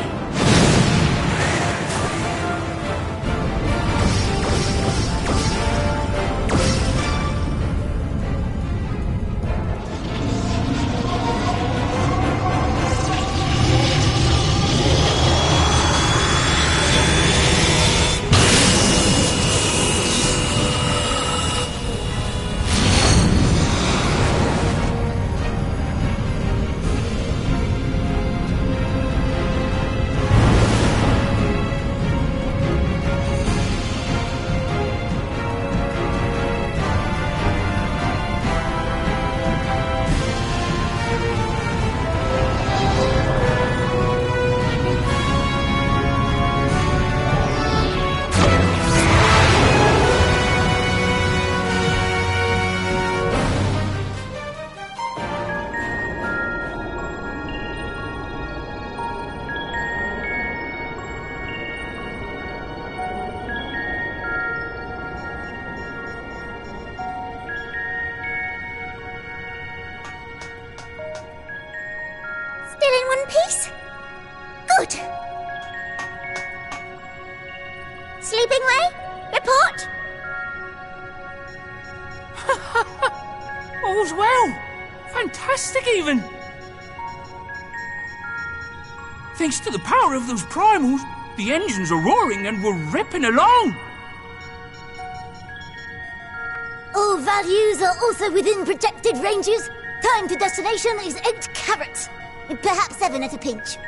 Still in one piece? Good. Sleeping Way? Report? All's well. Fantastic, even. Thanks to the power of those primals, the engines are roaring and we're ripping along. All values are also within projected ranges. Time to destination is 8 carats. Perhaps 7 at a pinch.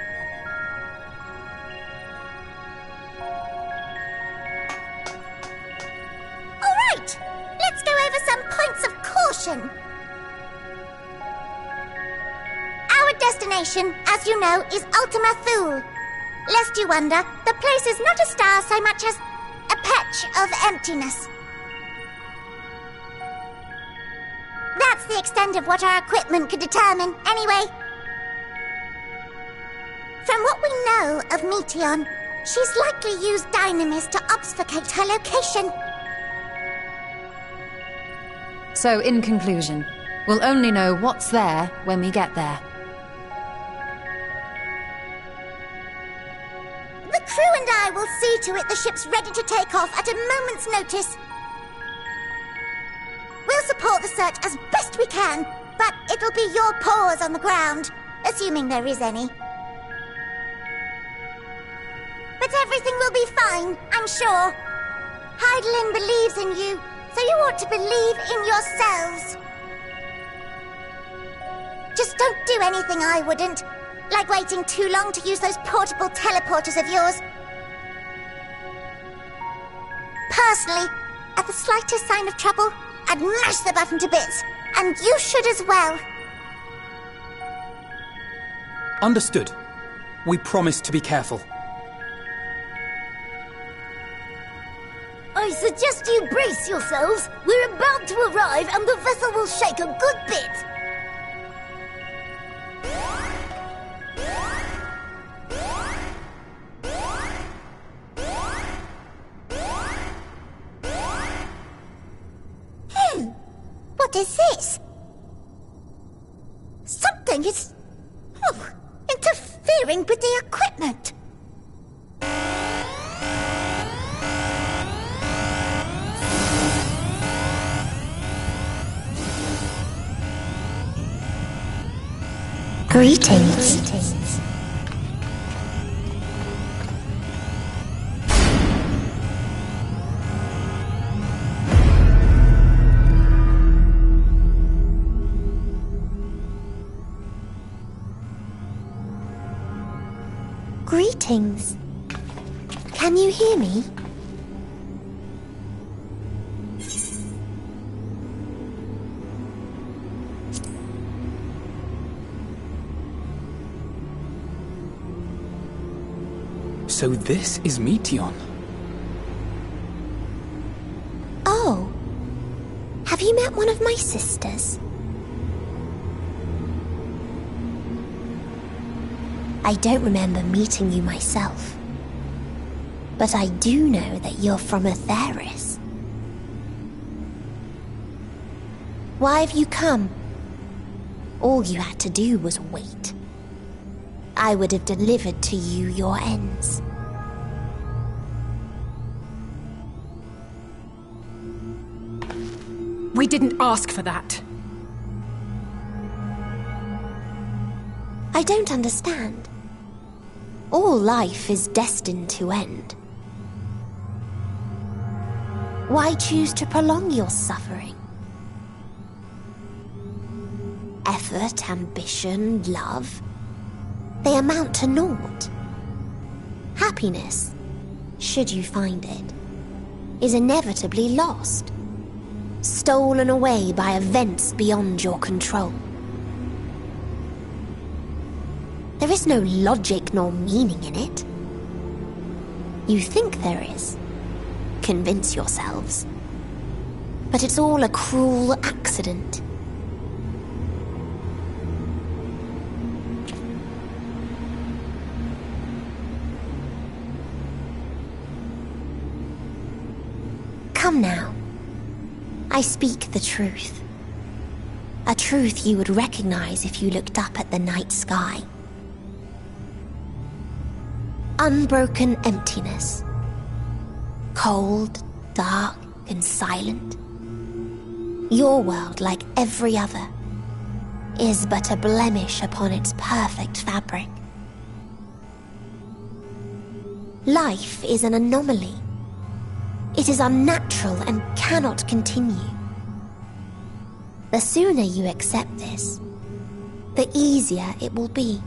All right, let's go over some points of caution. Our destination, as you know, is Ultima Thule. Lest you wonder, the place is not a star so much as a patch of emptiness. That's the extent of what our equipment could determine, anyway. From what we know of Meteion, she's likely used dynamis to obfuscate her location. So, in conclusion, we'll only know what's there when we get there. The crew and I will see to it the ship's ready to take off at a moment's notice. We'll support the search as best we can, but it'll be your paws on the ground, assuming there is any. But everything will be fine, I'm sure. Hydaelyn believes in you, so you ought to believe in yourselves. Just don't do anything I wouldn't, like waiting too long to use those portable teleporters of yours. Personally, at the slightest sign of trouble, I'd mash the button to bits, and you should as well. Understood. We promise to be careful. I suggest you brace yourselves. We're about to arrive and the vessel will shake a good bit. What is this? Something is... interfering with the equipment. Greetings. Greetings. Can you hear me? So this is Meteion. Oh. Have you met one of my sisters? I don't remember meeting you myself. But I do know that you're from Atheris. Why have you come? All you had to do was wait. I would have delivered to you your ends. We didn't ask for that. I don't understand. All life is destined to end. Why choose to prolong your suffering? Effort, ambition, love, they amount to naught. Happiness, should you find it, is inevitably lost. Stolen away by events beyond your control. There is no logic nor meaning in it. You think there is. Convince yourselves. But it's all a cruel accident. Come now. I speak the truth. A truth you would recognize if you looked up at the night sky. Unbroken emptiness. Cold, dark, and silent. Your world, like every other, is but a blemish upon its perfect fabric. Life is an anomaly. It is unnatural and cannot continue. The sooner you accept this, the easier it will be.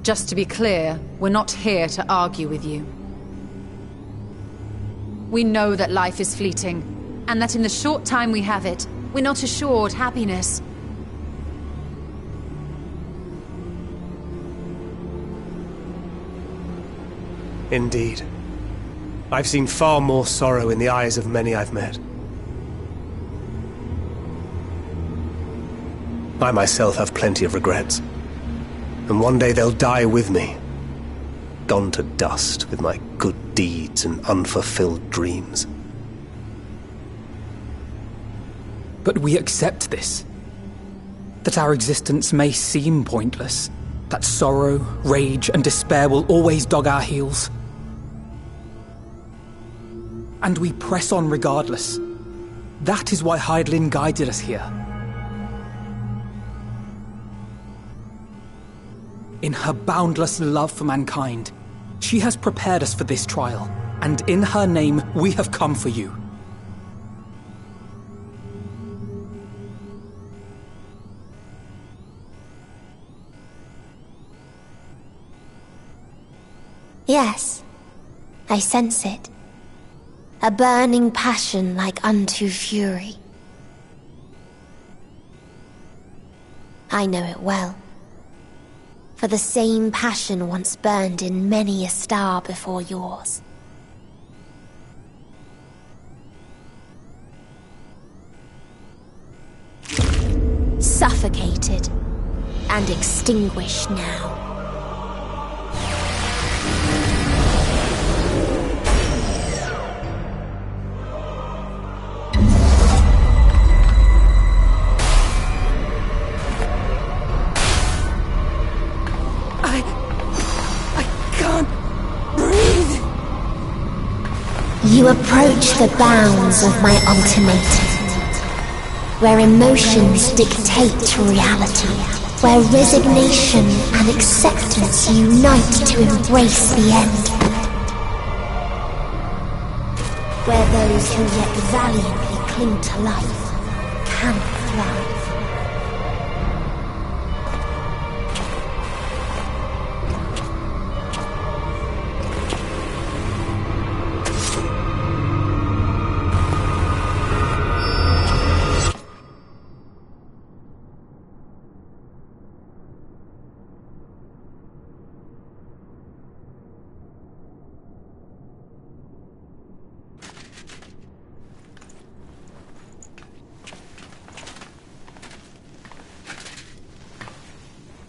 Just to be clear, we're not here to argue with you. We know that life is fleeting, and that in the short time we have it, we're not assured happiness. Indeed. I've seen far more sorrow in the eyes of many I've met. I myself have plenty of regrets. And one day they'll die with me, gone to dust with my good deeds and unfulfilled dreams. But we accept this. That our existence may seem pointless. That sorrow, rage, and despair will always dog our heels. And we press on regardless. That is why Hydaelyn guided us here. In her boundless love for mankind, she has prepared us for this trial, and in her name, we have come for you. Yes, I sense it. A burning passion like unto fury. I know it well. For the same passion once burned in many a star before yours. Suffocated and extinguished now. You approach the bounds of my ultimatum. where emotions dictate reality, where resignation and acceptance unite to embrace the end, where those who yet valiantly cling to life can thrive.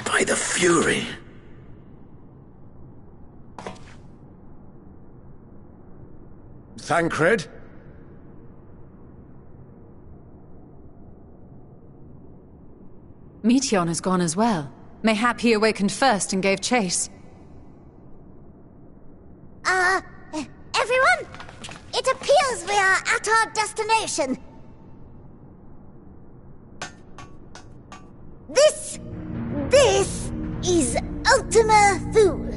By the Fury. Thancred? Meteion has gone as well. Mayhap he awakened first and gave chase. Everyone? It appears we are at our destination. This is Ultima Thule.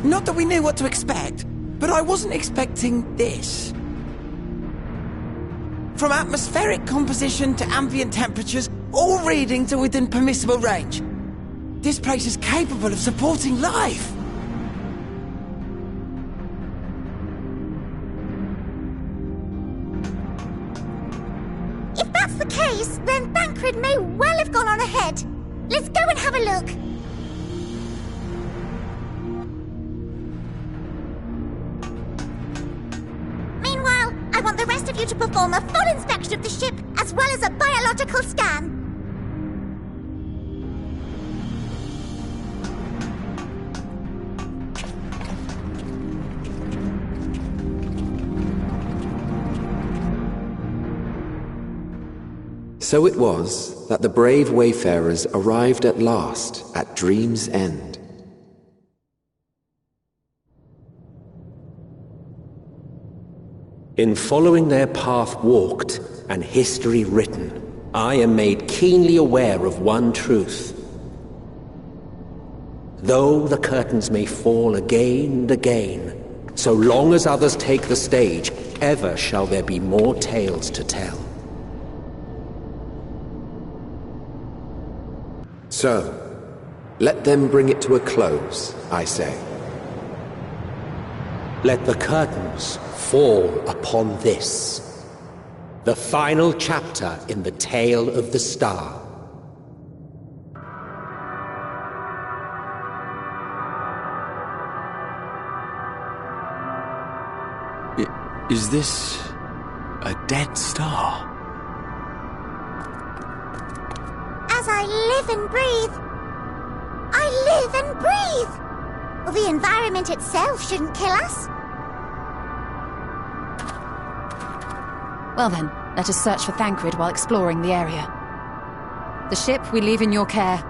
Not that we knew what to expect, but I wasn't expecting this. From atmospheric composition to ambient temperatures, all readings are within permissible range. This place is capable of supporting life. If that's the case, then Thancred may well have gone on ahead. Let's go and have a look. Meanwhile, I want the rest of you to perform a full inspection of the ship, as well as a biological scan. So it was that the brave wayfarers arrived at last at Dream's End. In following their path walked and history written, I am made keenly aware of one truth. Though the curtains may fall again and again, so long as others take the stage, ever shall there be more tales to tell. So, let them bring it to a close, I say. Let the curtains fall upon this, the final chapter in the tale of the star. Is this a dead star? As I live and breathe, I live and breathe. Well, the environment itself shouldn't kill us. Well then, let us search for Thancred while exploring the area. The ship we leave in your care.